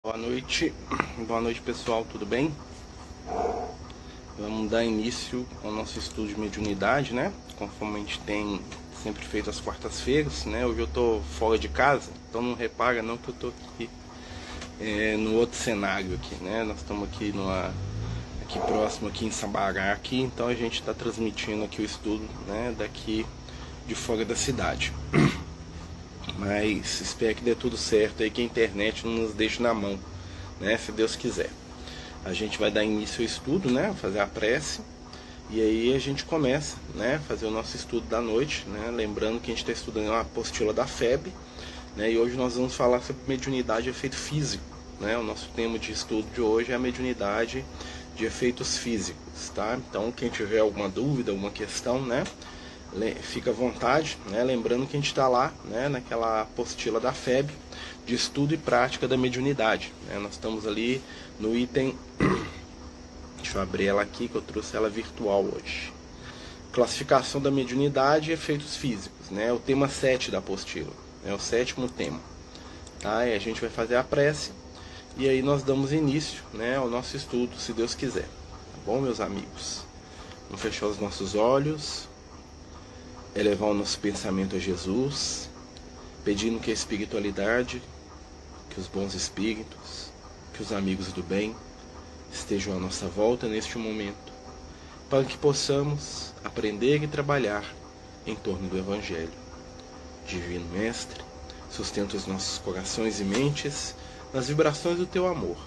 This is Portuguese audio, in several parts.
Boa noite pessoal, tudo bem? Vamos dar início ao nosso estudo de mediunidade, né? Conforme a gente tem sempre feito às quartas-feiras, né? Hoje eu tô fora de casa, então não repara não que eu tô aqui no outro cenário aqui, né? Nós estamos aqui aqui próximo aqui em Sabará aqui, então a gente está transmitindo aqui o estudo, né? Daqui de fora da cidade. Mas espero que dê tudo certo aí, que a internet não nos deixe na mão, né? Se Deus quiser. A gente vai dar início ao estudo, né? Fazer a prece. E aí a gente começa, né? Fazer o nosso estudo da noite, né? Lembrando que a gente está estudando a apostila da FEB, né? E hoje nós vamos falar sobre mediunidade e efeito físico, né? O nosso tema de estudo de hoje é a mediunidade de efeitos físicos, tá? Então quem tiver alguma dúvida, alguma questão, né? Fica à vontade, né? Lembrando que a gente está lá, né? Naquela apostila da FEB de estudo e prática da mediunidade, né? Nós estamos ali no item, deixa eu abrir ela aqui que eu trouxe ela virtual hoje, classificação da mediunidade e efeitos físicos, né? O tema 7 da apostila, é o 7º tema, tá? E a gente vai fazer a prece e aí nós damos início, né, ao nosso estudo, se Deus quiser, tá bom, meus amigos? Vamos fechar os nossos olhos, elevar o nosso pensamento a Jesus, pedindo que a espiritualidade, que os bons espíritos, que os amigos do bem estejam à nossa volta neste momento, para que possamos aprender e trabalhar em torno do Evangelho. Divino Mestre, sustenta os nossos corações e mentes nas vibrações do Teu amor,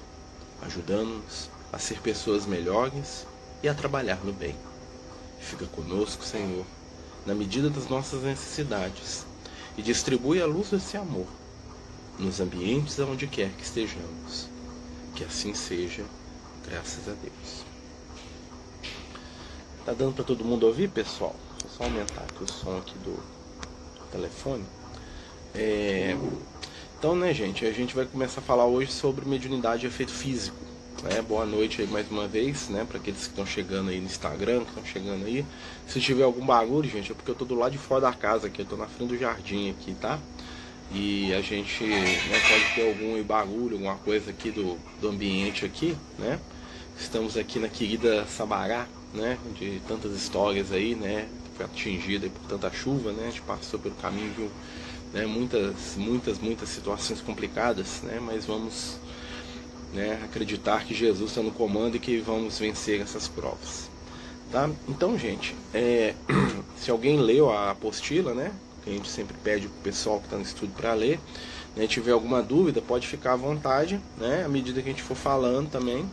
ajudando-nos a ser pessoas melhores e a trabalhar no bem. Fica conosco, Senhor, na medida das nossas necessidades, e distribui a luz desse amor nos ambientes aonde quer que estejamos. Que assim seja, graças a Deus. Tá dando para todo mundo ouvir, pessoal? Vou só aumentar aqui o som aqui do telefone. Então, né, gente, a gente vai começar a falar hoje sobre mediunidade e efeito físico. Boa noite aí mais uma vez, né, para aqueles que estão chegando aí no Instagram, que estão chegando aí. Se tiver algum barulho, gente, é porque eu tô do lado de fora da casa aqui, eu tô na frente do jardim aqui, tá? E a gente, né, pode ter algum barulho, alguma coisa aqui do ambiente aqui, né? Estamos aqui na querida Sabará, né, de tantas histórias aí, né, foi atingida por tanta chuva, né? A gente passou pelo caminho, viu, né, muitas situações complicadas, né? Mas vamos, né, acreditar que Jesus está no comando e que vamos vencer essas provas, tá? Então, gente, se alguém leu a apostila, né, que a gente sempre pede pro pessoal que está no estudo para ler, né, tiver alguma dúvida, pode ficar à vontade, né, à medida que a gente for falando também,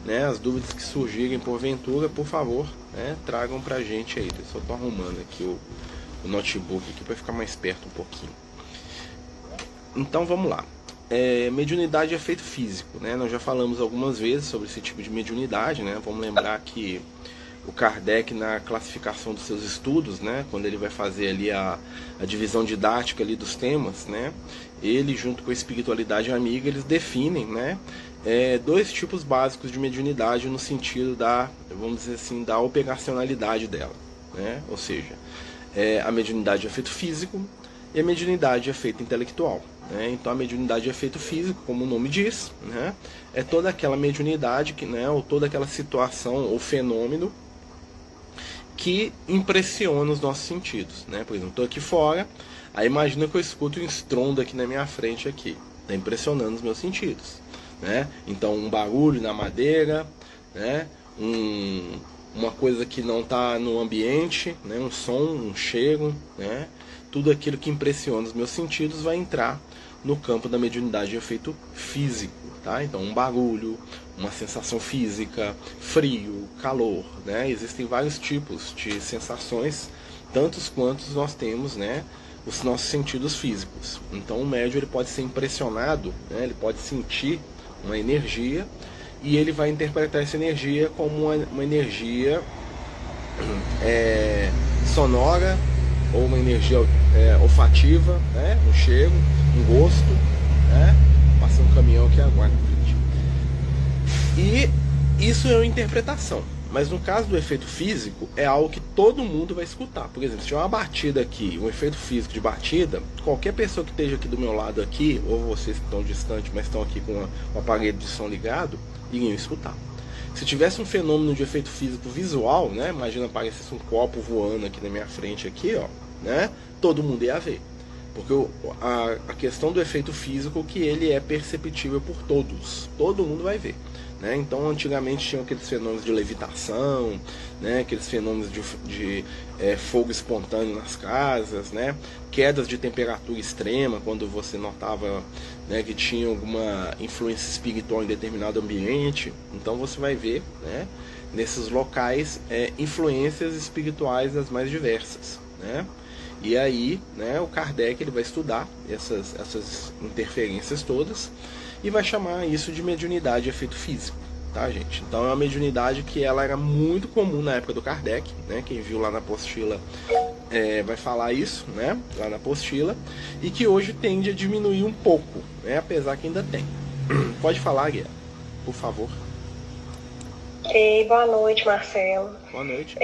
né, as dúvidas que surgirem porventura, por favor, né, tragam pra gente aí. Eu só tô arrumando aqui o notebook aqui para ficar mais perto um pouquinho. Então vamos lá. Mediunidade é efeito físico, né? Nós já falamos algumas vezes sobre esse tipo de mediunidade, né? Vamos lembrar que o Kardec, na classificação dos seus estudos, né, quando ele vai fazer ali a divisão didática ali dos temas, né, ele junto com a espiritualidade amiga, eles definem, né, dois tipos básicos de mediunidade no sentido da, vamos dizer assim, da operacionalidade dela, né? Ou seja, a mediunidade de efeito físico e a mediunidade de efeito intelectual. Então a mediunidade de efeito físico, como o nome diz, né, é toda aquela mediunidade que, né, ou toda aquela situação ou fenômeno que impressiona os nossos sentidos, né? Por exemplo, estou aqui fora, aí imagina que eu escuto um estrondo aqui na minha frente aqui, está impressionando os meus sentidos, né? Então um barulho na madeira, né, uma coisa que não está no ambiente, né, um som, um cheiro, né, tudo aquilo que impressiona os meus sentidos vai entrar no campo da mediunidade de efeito físico, tá? Então um barulho, uma sensação física, frio, calor, né? Existem vários tipos de sensações, tantos quantos nós temos, né, os nossos sentidos físicos. Então o médium, ele pode ser impressionado, né, ele pode sentir uma energia e ele vai interpretar essa energia como uma energia sonora, ou uma energia olfativa, né, um cheiro, um gosto, né? Passa um caminhão aqui agora na frente. E isso é uma interpretação, Mas no caso do efeito físico, é algo que todo mundo vai escutar. Por exemplo, se tiver uma batida aqui, um efeito físico de batida, qualquer pessoa que esteja aqui do meu lado aqui, ou vocês que estão distantes, mas estão aqui com o aparelho de som ligado, iriam escutar. Se tivesse um fenômeno de efeito físico visual, né, imagina aparecesse um copo voando aqui na minha frente, aqui, ó, né, todo mundo ia ver. Porque a questão do efeito físico que ele é perceptível por todos. Todo mundo vai ver. Né? Então, antigamente tinham aqueles fenômenos de levitação, né? Aqueles fenômenos de fogo espontâneo nas casas, né? Quedas de temperatura extrema, quando você notava, né, que tinha alguma influência espiritual em determinado ambiente. Então você vai ver, né, nesses locais influências espirituais das mais diversas. Né? E aí, né, o Kardec ele vai estudar essas interferências todas e vai chamar isso de mediunidade de efeito físico, tá, gente? Então é uma mediunidade que ela era muito comum na época do Kardec, né? Quem viu lá na apostila vai falar isso, né? Lá na apostila, e que hoje tende a diminuir um pouco, né? Apesar que ainda tem. Pode falar, Guia, por favor. Ei, boa noite, Marcelo. Boa noite.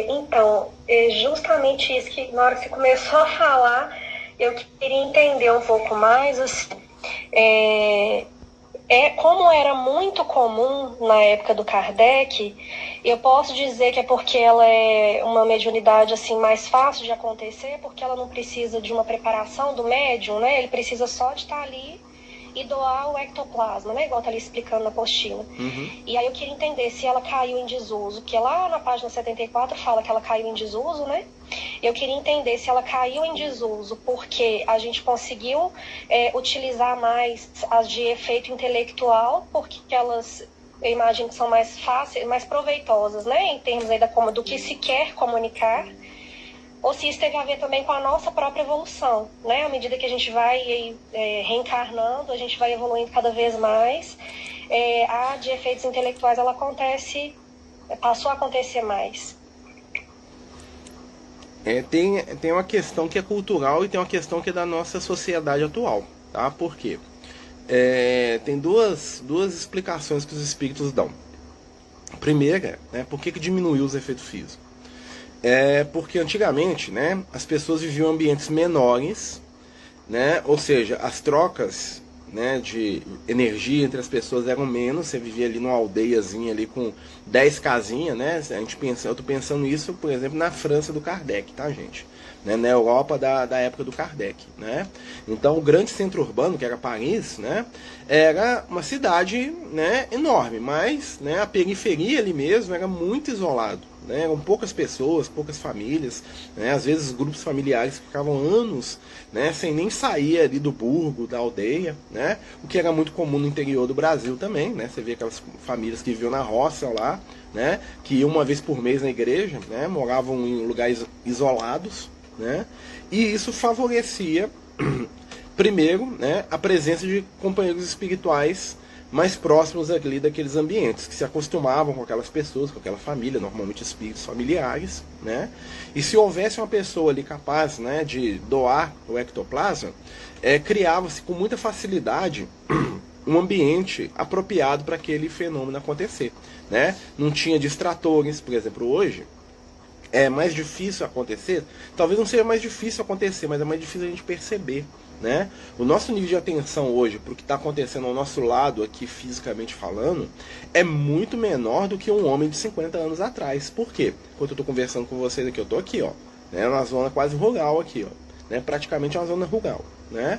Então, justamente isso que na hora que você começou a falar, eu queria entender um pouco mais, assim, como era muito comum na época do Kardec, eu posso dizer que é porque ela é uma mediunidade assim, mais fácil de acontecer, porque ela não precisa de uma preparação do médium, né? Ele precisa só de estar ali e doar o ectoplasma, né? Igual tá ali explicando na apostila. E aí eu queria entender se ela caiu em desuso, que lá na página 74 fala que ela caiu em desuso, né? Eu queria entender se ela caiu em desuso porque a gente conseguiu utilizar mais as de efeito intelectual, porque elas, eu imagino que são mais fáceis, mais proveitosas, né? Em termos aí do que se quer comunicar. Ou se isso teve a ver também com a nossa própria evolução, né? À medida que a gente vai reencarnando, a gente vai evoluindo cada vez mais. A de efeitos intelectuais, ela passou a acontecer mais. Tem uma questão que é cultural e tem uma questão que é da nossa sociedade atual, tá? Por quê? Tem duas explicações que os espíritos dão. A primeira, né, por que diminuiu os efeitos físicos? Porque antigamente, né, as pessoas viviam em ambientes menores, né, ou seja, as trocas, né, de energia entre as pessoas eram menos. Você vivia ali numa aldeiazinha ali com 10 casinhas, né? Eu estou pensando isso, por exemplo, na França do Kardec, tá, gente? Né, na Europa da época do Kardec, né? Então o grande centro urbano, que era Paris, né, era uma cidade, né, enorme, mas, né, a periferia ali mesmo era muito isolado, né? Eram poucas pessoas, poucas famílias, né? Às vezes grupos familiares ficavam anos, né, sem nem sair ali do burgo, da aldeia, né? O que era muito comum no interior do Brasil também, né? Você vê aquelas famílias que viviam na roça lá, né, que iam uma vez por mês na igreja, né? Moravam em lugares isolados, né? E isso favorecia primeiro, né, a presença de companheiros espirituais mais próximos ali daqueles ambientes, que se acostumavam com aquelas pessoas, com aquela família, normalmente espíritos familiares, né? E se houvesse uma pessoa ali capaz, né, de doar o ectoplasma, criava-se com muita facilidade um ambiente apropriado para aquele fenômeno acontecer, né? Não tinha distratores, por exemplo, hoje é mais difícil acontecer, talvez não seja mais difícil acontecer, mas é mais difícil a gente perceber, né? O nosso nível de atenção hoje para o que está acontecendo ao nosso lado aqui, fisicamente falando, é muito menor do que um homem de 50 anos atrás. Por quê? Enquanto eu estou conversando com vocês aqui, eu estou aqui, ó, né, numa zona quase rural aqui, ó, né, praticamente uma zona rural, né?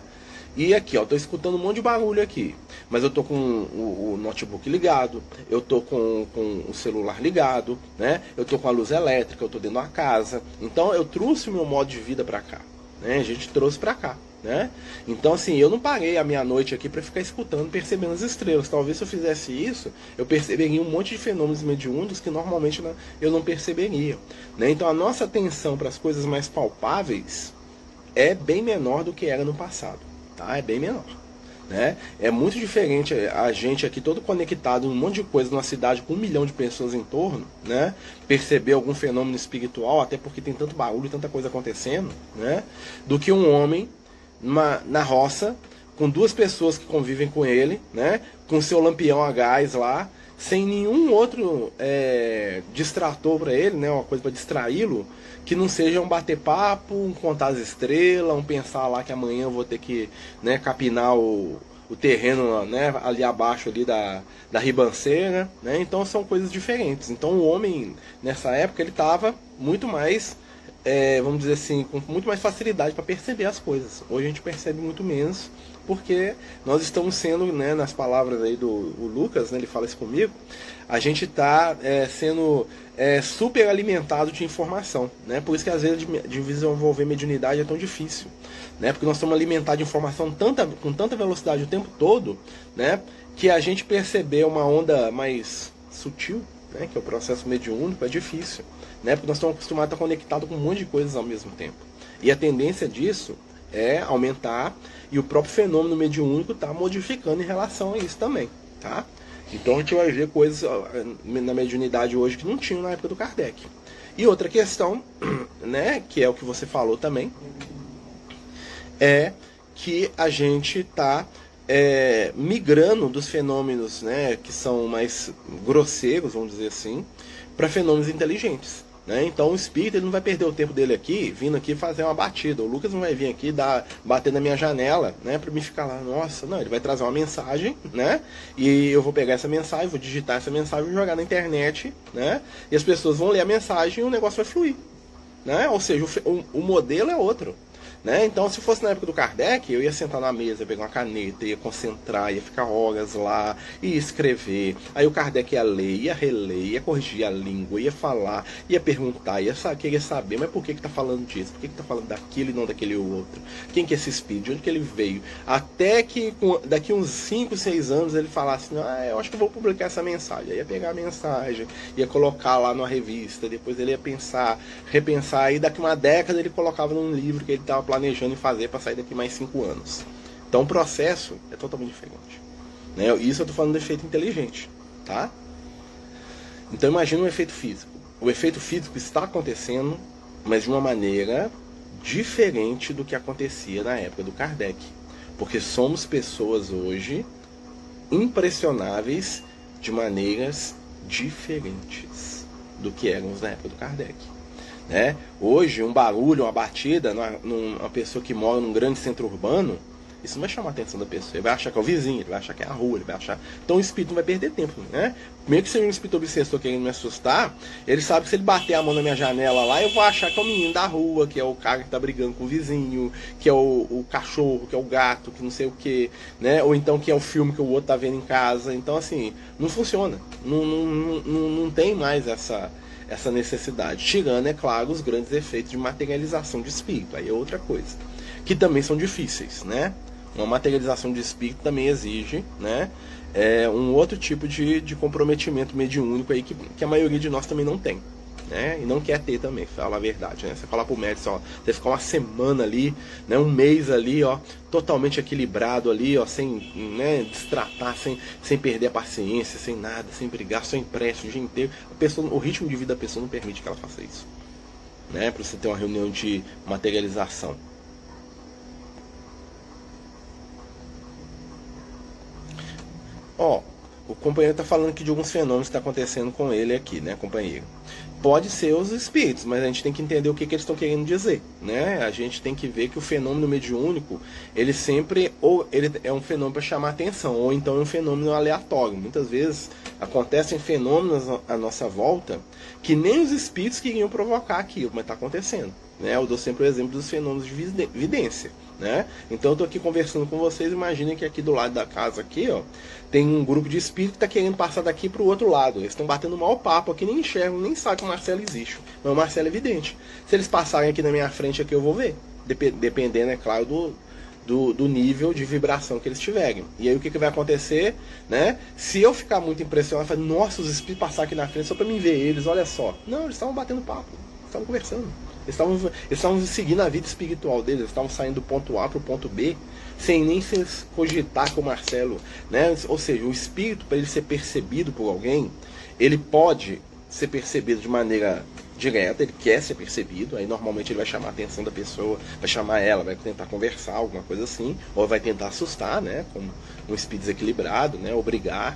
E aqui, ó, tô escutando um monte de barulho aqui, mas eu tô com o notebook ligado, eu tô com o celular ligado, né? Eu tô com a luz elétrica, eu tô dentro da casa. Então eu trouxe o meu modo de vida pra cá, né? A gente trouxe pra cá, né? Então assim, eu não parei a minha noite aqui pra ficar escutando, percebendo as estrelas. Talvez se eu fizesse isso, eu perceberia um monte de fenômenos mediúnicos que normalmente eu não perceberia, né? Então a nossa atenção para as coisas mais palpáveis é bem menor do que era no passado. Tá? É bem menor, né? É muito diferente a gente aqui todo conectado num monte de coisa numa cidade com 1 milhão de pessoas em torno, né? Perceber algum fenômeno espiritual, até porque tem tanto barulho, tanta coisa acontecendo, né? Do que um homem na roça com 2 pessoas que convivem com ele, né? Com seu lampião a gás lá, sem nenhum outro distrator para ele, né, uma coisa para distraí-lo, que não seja um bater papo, um contar as estrelas, um pensar lá que amanhã eu vou ter que, né, capinar o terreno, né, ali abaixo ali da ribanceira, né? Então são coisas diferentes. Então o homem nessa época ele estava muito mais, vamos dizer assim, com muito mais facilidade para perceber as coisas. Hoje a gente percebe muito menos, porque nós estamos sendo, né, nas palavras aí do Lucas, né, ele fala isso comigo, a gente está sendo super alimentado de informação, né? Por isso que às vezes de desenvolver mediunidade é tão difícil, né? Porque nós estamos alimentados de informação com tanta velocidade o tempo todo, né? Que a gente perceber uma onda mais sutil, né? Que é o processo mediúnico, é difícil, né? Porque nós estamos acostumados a estar conectados com um monte de coisas ao mesmo tempo. E a tendência disso é aumentar, e o próprio fenômeno mediúnico está modificando em relação a isso também, tá? Então a gente vai ver coisas na mediunidade hoje que não tinham na época do Kardec. E outra questão, né, que é o que você falou também, é que a gente está migrando dos fenômenos, né, que são mais grosseiros, vamos dizer assim, para fenômenos inteligentes. Né? Então o espírito ele não vai perder o tempo dele aqui, vindo aqui fazer uma batida. O Lucas não vai vir aqui bater na minha janela, né, para mim ficar lá, nossa, não, ele vai trazer uma mensagem, né, e eu vou pegar essa mensagem, vou digitar essa mensagem, vou jogar na internet, né, e as pessoas vão ler a mensagem e o negócio vai fluir, né? Ou seja, o modelo é outro. Né? Então, se fosse na época do Kardec, eu ia sentar na mesa, ia pegar uma caneta, ia concentrar, ia ficar horas lá, ia escrever. Aí o Kardec ia ler, ia reler, ia corrigir a língua, ia falar, ia perguntar, queria saber, mas por que está falando disso? Por que está falando daquilo e não daquele outro? Quem que é esse espírito? De onde que ele veio? Até que daqui uns 5, 6 anos ele falasse, eu acho que eu vou publicar essa mensagem. Aí ia pegar a mensagem, ia colocar lá numa revista, depois ele ia pensar, repensar, aí daqui uma década ele colocava num livro que ele estava planejando em fazer para sair daqui mais 5 anos. Então o processo é totalmente diferente, né? Isso eu estou falando do efeito inteligente, tá? Então imagina um efeito físico. O efeito físico está acontecendo, mas de uma maneira diferente do que acontecia na época do Kardec, porque somos pessoas hoje impressionáveis de maneiras diferentes do que éramos na época do Kardec. Né? Hoje, um barulho, uma batida, numa pessoa que mora num grande centro urbano, isso não vai chamar a atenção da pessoa. Ele vai achar que é o vizinho, ele vai achar que é a rua, ele vai achar. Então o espírito não vai perder tempo, né? Mesmo que seja um espírito obsessor querendo me assustar, ele sabe que se ele bater a mão na minha janela lá, eu vou achar que é o menino da rua, que é o cara que tá brigando com o vizinho, que é o cachorro, que é o gato, que não sei o que, né? Ou então que é o filme que o outro tá vendo em casa. Então, assim, não funciona. Não tem mais essa necessidade, tirando, é claro, os grandes efeitos de materialização de espírito, aí é outra coisa, que também são difíceis, né? Uma materialização de espírito também exige, né, um outro tipo de comprometimento mediúnico aí que a maioria de nós também não tem, né? E não quer ter também, fala a verdade, né? Você falar pro médico, ó, você ficar uma semana ali, né, um mês ali, ó, totalmente equilibrado ali, ó, sem, né, destratar, sem perder a paciência, sem nada, sem brigar, só empréstimo o dia inteiro. O ritmo de vida da pessoa não permite que ela faça isso, né? Para você ter uma reunião de materialização. Ó, o companheiro está falando aqui de alguns fenômenos que está acontecendo com ele aqui, né, companheiro? Pode ser os espíritos, mas a gente tem que entender o que eles estão querendo dizer, né? A gente tem que ver que o fenômeno mediúnico, ele sempre, ou ele é um fenômeno para chamar atenção, ou então é um fenômeno aleatório. Muitas vezes acontecem fenômenos à nossa volta que nem os espíritos queriam provocar aquilo, mas está acontecendo, né? Eu dou sempre o exemplo dos fenômenos de vidência, né? Então eu estou aqui conversando com vocês, imaginem que aqui do lado da casa aqui, ó, tem um grupo de espíritos que está querendo passar daqui para o outro lado. Eles estão batendo um mau papo aqui, nem enxergam, nem sabem que o Marcelo existe. Mas o Marcelo é evidente. Se eles passarem aqui na minha frente, aqui eu vou ver. Dependendo, é claro, do nível de vibração que eles tiverem. E aí o que vai acontecer, né? Se eu ficar muito impressionado, eu falo, nossa, os espíritos passaram aqui na frente só para mim ver eles, olha só. Não, eles estavam batendo papo, estavam conversando. Eles estavam seguindo a vida espiritual deles, eles estavam saindo do ponto A para o ponto B, sem nem se cogitar com o Marcelo, né? Ou seja, o espírito, para ele ser percebido por alguém, ele pode ser percebido de maneira direta, ele quer ser percebido, aí normalmente ele vai chamar a atenção da pessoa, vai chamar ela, vai tentar conversar, alguma coisa assim, ou vai tentar assustar, né? Como um espírito desequilibrado, né? Ou brigar.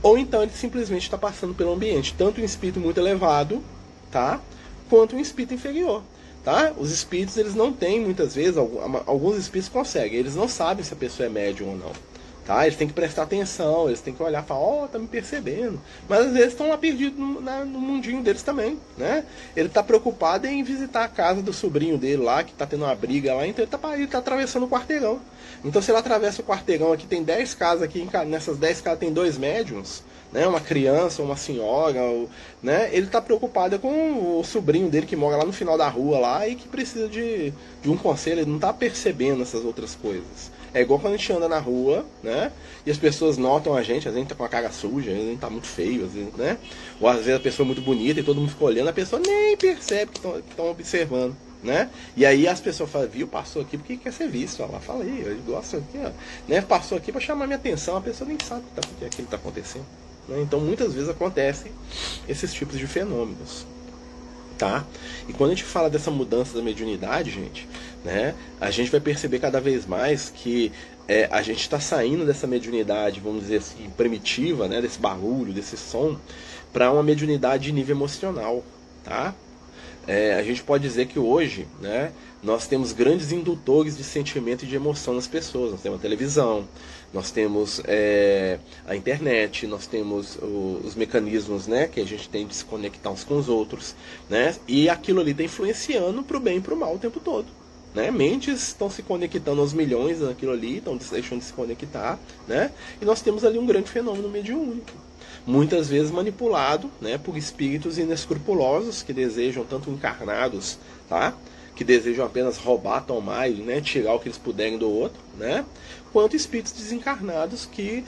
Ou então ele simplesmente está passando pelo ambiente, tanto um espírito muito elevado, tá? Quanto um espírito inferior. Tá? Os espíritos, eles não têm, muitas vezes, alguns espíritos conseguem, eles não sabem se a pessoa é médium ou não. Tá? Eles têm que prestar atenção, eles têm que olhar e falar, ó, tá me percebendo. Mas às vezes estão lá perdidos no mundinho deles também, né? Ele tá preocupado em visitar a casa do sobrinho dele lá, que tá tendo uma briga lá, então ele tá atravessando o quarteirão. Então se ele atravessa o quarteirão aqui, tem 10 casas aqui, nessas 10 casas tem 2 médiums, né? Uma criança, uma senhora, né? Ele tá preocupado com o sobrinho dele que mora lá no final da rua lá e que precisa de um conselho, ele não tá percebendo essas outras coisas. É igual quando a gente anda na rua, né? E as pessoas notam a gente tá com a cara suja, a gente tá muito feio, às vezes, né? Ou às vezes a pessoa é muito bonita e todo mundo fica olhando, a pessoa nem percebe que estão observando, né? E aí as pessoas falam, viu, passou aqui porque quer ser visto, ó lá, fala aí, eu gosto aqui, ó, né? Passou aqui para chamar minha atenção, a pessoa nem sabe o que aquilo tá acontecendo, né? Então muitas vezes acontecem esses tipos de fenômenos. Tá? E quando a gente fala dessa mudança da mediunidade, gente, né, a gente vai perceber cada vez mais que a gente está saindo dessa mediunidade, vamos dizer assim, primitiva, né, desse barulho, desse som, para uma mediunidade de nível emocional. Tá? A gente pode dizer que hoje, né, nós temos grandes indutores de sentimento e de emoção nas pessoas. Nós temos a televisão, nós temos a internet, nós temos os mecanismos, né, que a gente tem de se conectar uns com os outros, né, e aquilo ali está influenciando para o bem e para o mal o tempo todo. Né? Mentes estão se conectando aos milhões naquilo ali, estão deixando de se conectar, né, e nós temos ali um grande fenômeno mediúnico. Muitas vezes manipulado, né, por espíritos inescrupulosos que desejam, tanto encarnados, tá, que desejam apenas roubar, tomar e, né, tirar o que eles puderem do outro, né, quanto espíritos desencarnados que,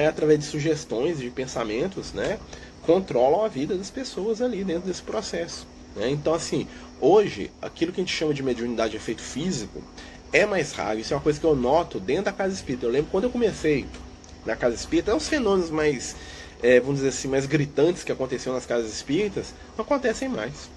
através de sugestões, de pensamentos, né, controlam a vida das pessoas ali dentro desse processo. Né? Então, assim, hoje, aquilo que a gente chama de mediunidade de efeito físico é mais raro. Isso é uma coisa que eu noto dentro da casa espírita. Eu lembro quando eu comecei na casa espírita, os fenômenos mais, vamos dizer assim, mais gritantes que aconteciam nas casas espíritas não acontecem mais.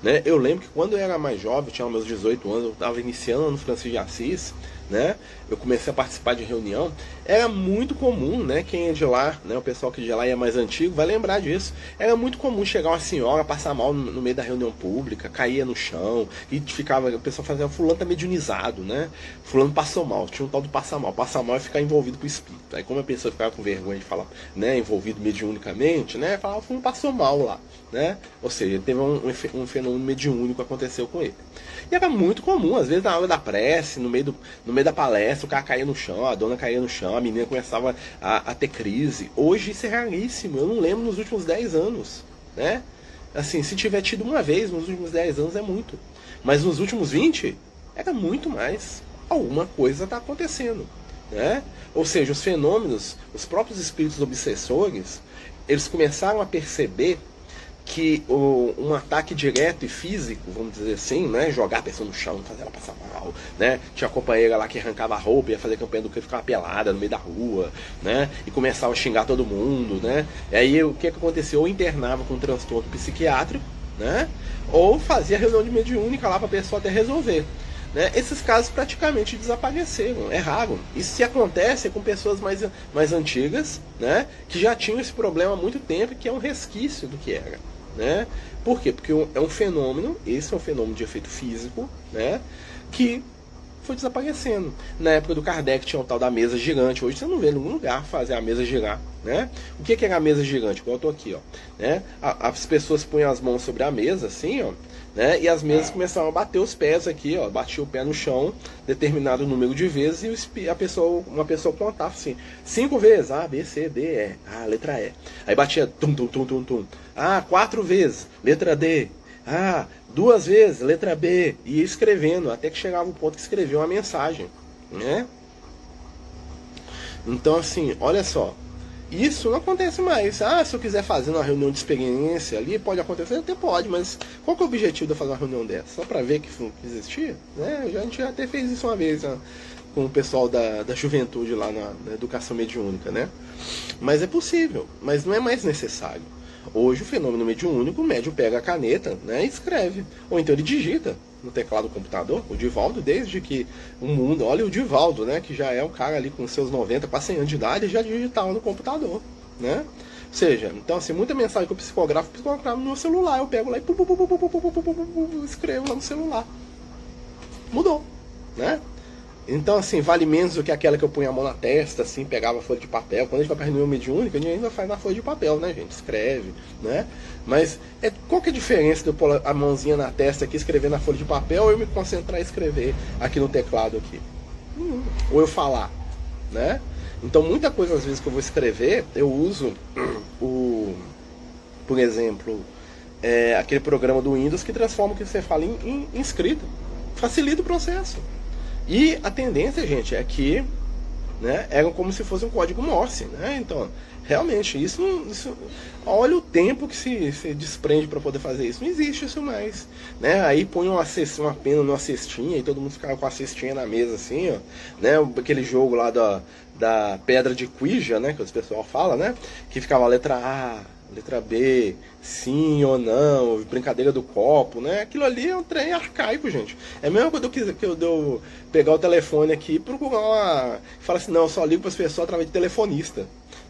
Né? Eu lembro que quando eu era mais jovem, eu tinha meus 18 anos, eu estava iniciando no Francisco de Assis, né? Eu comecei a participar de reunião, era muito comum, né? Quem é de lá, né? O pessoal que de lá é mais antigo vai lembrar disso. Era muito comum chegar uma senhora, passar mal no meio da reunião pública, caía no chão e ficava, o pessoal fazia, fulano tá mediunizado, né? Fulano passou mal, tinha um tal do passar mal e ficar envolvido com o espírito. Aí como a pessoa ficava com vergonha de falar, né? Envolvido mediunicamente, né? Falava, fulano passou mal lá, né? Ou seja, teve um fenômeno mediúnico que aconteceu com ele. E era muito comum, às vezes na hora da prece, no meio da palestra, o cara caía no chão, a dona caía no chão, a menina começava a ter crise. Hoje isso é raríssimo, eu não lembro nos últimos 10 anos, né? Assim, se tiver tido uma vez nos últimos 10 anos é muito. Mas nos últimos 20, era muito mais. Alguma coisa está acontecendo, né? Ou seja, os fenômenos, os próprios espíritos obsessores, eles começaram a perceber que um ataque direto e físico, vamos dizer assim, né, jogar a pessoa no chão, fazer ela passar mal, né, tinha uma companheira lá que arrancava a roupa, ia fazer campanha do que ficava pelada no meio da rua, né, e começava a xingar todo mundo, né, e aí o que aconteceu? Ou internava com um transtorno psiquiátrico, né, ou fazia reunião de mediúnica lá para a pessoa até resolver. Né? Esses casos praticamente desapareceram, é raro. Isso se acontece com pessoas mais antigas, né, que já tinham esse problema há muito tempo e que é um resquício do que era. Né? Por quê? Porque é um fenômeno, esse é um fenômeno de efeito físico, né, que foi desaparecendo. Na época do Kardec tinha o tal da mesa gigante. Hoje você não vê em nenhum lugar fazer a mesa girar. Né? O que era a mesa gigante? Igual eu estou aqui. Ó, né? As pessoas punham as mãos sobre a mesa, assim, ó, né? E as mesas começavam a bater os pés aqui, ó, batia o pé no chão, determinado número de vezes, e uma pessoa contava assim, 5 vezes, A, B, C, D, E, letra E. Aí batia tum, tum, tum, tum, tum. 4 vezes, letra D. 2 vezes, letra B. E ia escrevendo, até que chegava um ponto que escrevia uma mensagem. Né? Então, assim, olha só. Isso não acontece mais. Se eu quiser fazer uma reunião de experiência ali, pode acontecer? Até pode, mas qual que é o objetivo de eu fazer uma reunião dessa? Só para ver que existia? Né? A gente já até fez isso uma vez, né? Com o pessoal da juventude lá na educação mediúnica, né? Mas é possível, mas não é mais necessário. Hoje o fenômeno mediúnico, o médium pega a caneta, né, e escreve. Ou então ele digita no teclado do computador. O Divaldo, desde que o mundo... Olha o Divaldo, né, que já é um cara ali com seus 90, quase 100 anos de idade, já digitava no computador. né? Ou seja, então assim, muita mensagem que eu psicografo no meu celular, eu pego lá e escrevo lá no celular. Mudou, né? Então, assim, vale menos do que aquela que eu punha a mão na testa, assim, pegava a folha de papel. Quando a gente vai para reunião mediúnica, a gente ainda faz na folha de papel, né, gente? Escreve, né? Mas qual que é a diferença de eu pôr a mãozinha na testa aqui, escrever na folha de papel, ou eu me concentrar em escrever aqui no teclado aqui? Ou eu falar, né? Então, muita coisa, às vezes, que eu vou escrever, eu uso por exemplo, aquele programa do Windows que transforma o que você fala em escrita. Facilita o processo. E a tendência, gente, é que, né, era como se fosse um código Morse, né? Então, realmente, isso olha o tempo que se desprende para poder fazer isso. Não existe isso mais, né? Aí põe uma pena numa cestinha e todo mundo ficava com a cestinha na mesa assim, ó, né? Aquele jogo lá da pedra de Ouija, né, que o pessoal fala, né? Que ficava a letra A, letra B, sim ou não, brincadeira do copo, né? Aquilo ali é um trem arcaico, gente. É a mesma coisa que eu pegar o telefone aqui e procurar falar assim, não, eu só ligo para as pessoas através de telefonista,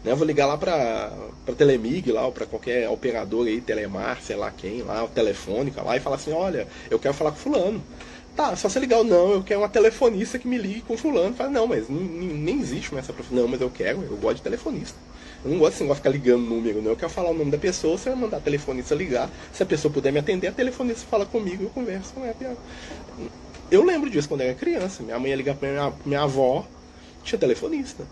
né? Eu vou ligar lá para Telemig, lá, ou para qualquer operador aí, Telemar, sei lá quem, lá, o Telefônica lá, e falar assim, olha, eu quero falar com fulano. Tá, só você ligar ou não, eu quero uma telefonista que me ligue com fulano. Fala, não, mas nem existe mais essa profissão. Não, mas eu gosto de telefonista. Eu não gosto assim, de ficar ligando número, não. Eu quero falar o nome da pessoa, você vai mandar a telefonista ligar. Se a pessoa puder me atender, a telefonista fala comigo e eu converso com ela. Eu lembro disso quando eu era criança. Minha mãe ia ligar pra minha avó, tinha telefonista.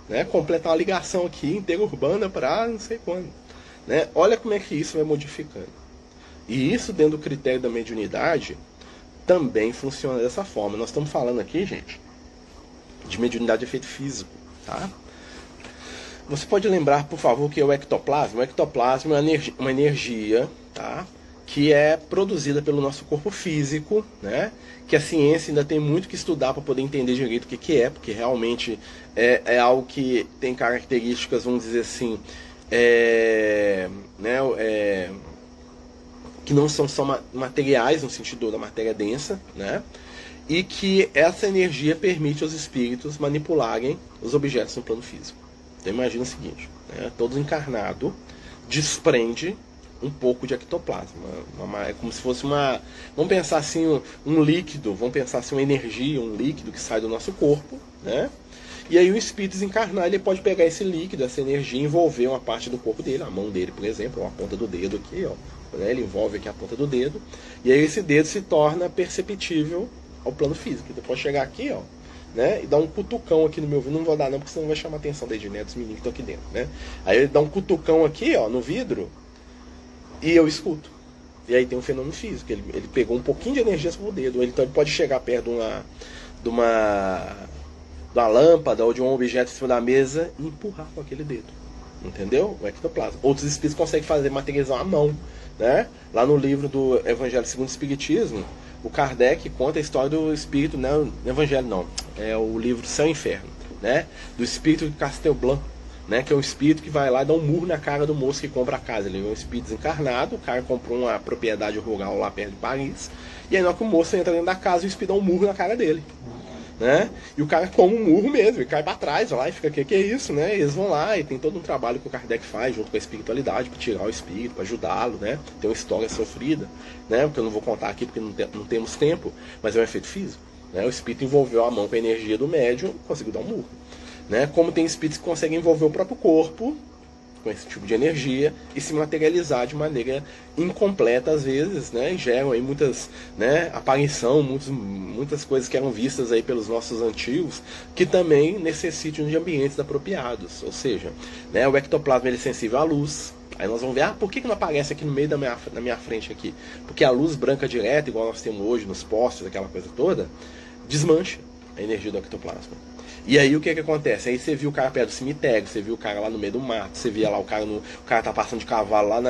Né? Completar uma ligação aqui, interurbana, pra não sei quando. Né? Olha como é que isso vai modificando. E isso, dentro do critério da mediunidade, também funciona dessa forma. Nós estamos falando aqui, gente, de mediunidade de efeito físico, tá? Você pode lembrar, por favor, que é o ectoplasma? O ectoplasma é uma energia, tá? Que é produzida pelo nosso corpo físico, né? Que a ciência ainda tem muito que estudar para poder entender direito o que é, porque realmente é algo que tem características, vamos dizer assim, que não são só materiais no sentido da matéria densa, né? E que essa energia permite aos espíritos manipularem os objetos no plano físico. Então imagina o seguinte, né? Todo encarnado desprende um pouco de ectoplasma. É como se fosse vamos pensar assim, um líquido, vamos pensar assim, uma energia, um líquido que sai do nosso corpo, né? E aí o espírito desencarnar, ele pode pegar esse líquido, essa energia, e envolver uma parte do corpo dele, a mão dele, por exemplo, ou a ponta do dedo aqui, ó. Né? Ele envolve aqui a ponta do dedo, e aí esse dedo se torna perceptível ao plano físico. Então pode chegar aqui, ó, né, e dar um cutucão aqui no meu vidro. Não vou dar não, porque senão vai chamar a atenção da Ednet, dos meninos que estão aqui dentro, né? Aí ele dá um cutucão aqui, ó, no vidro, e eu escuto. E aí tem um fenômeno físico, ele pegou um pouquinho de energia sobre o dedo. Então ele pode chegar perto de uma lâmpada ou de um objeto em cima da mesa e empurrar com aquele dedo. Entendeu? O ectoplasma. Outros espíritos conseguem materializar a mão, né? Lá no livro do Evangelho segundo o Espiritismo, o Kardec conta a história do espírito, né? No Evangelho não, é o livro Céu e Inferno, né? Do espírito de Castelblanc, né? Que é um espírito que vai lá e dá um murro na cara do moço que compra a casa. Ele é um espírito desencarnado, o cara comprou uma propriedade rural lá perto de Paris, e aí na hora que o moço entra dentro da casa, o espírito dá um murro na cara dele. Né? E o cara come um murro mesmo, e cai pra trás lá e fica, que é isso, né? E eles vão lá e tem todo um trabalho que o Kardec faz junto com a espiritualidade para tirar o espírito, para ajudá-lo, né? Tem uma história sofrida, né? Porque eu não vou contar aqui porque não temos tempo, mas é um efeito físico, né? O espírito envolveu a mão com a energia do médium e conseguiu dar um murro, né? Como tem espíritos que conseguem envolver o próprio corpo com esse tipo de energia e se materializar de maneira incompleta às vezes, né? E geram aí muitas, né, muitas coisas que eram vistas aí pelos nossos antigos, que também necessitam de ambientes apropriados. Ou seja, né, o ectoplasma ele é sensível à luz. Aí nós vamos ver, por que não aparece aqui no meio na minha frente aqui? Porque a luz branca direta, igual nós temos hoje nos postes, aquela coisa toda, desmancha a energia do ectoplasma. E aí o que acontece? Aí você viu o cara perto do cemitério, você viu o cara lá no meio do mato, você via lá o cara tá passando de cavalo lá,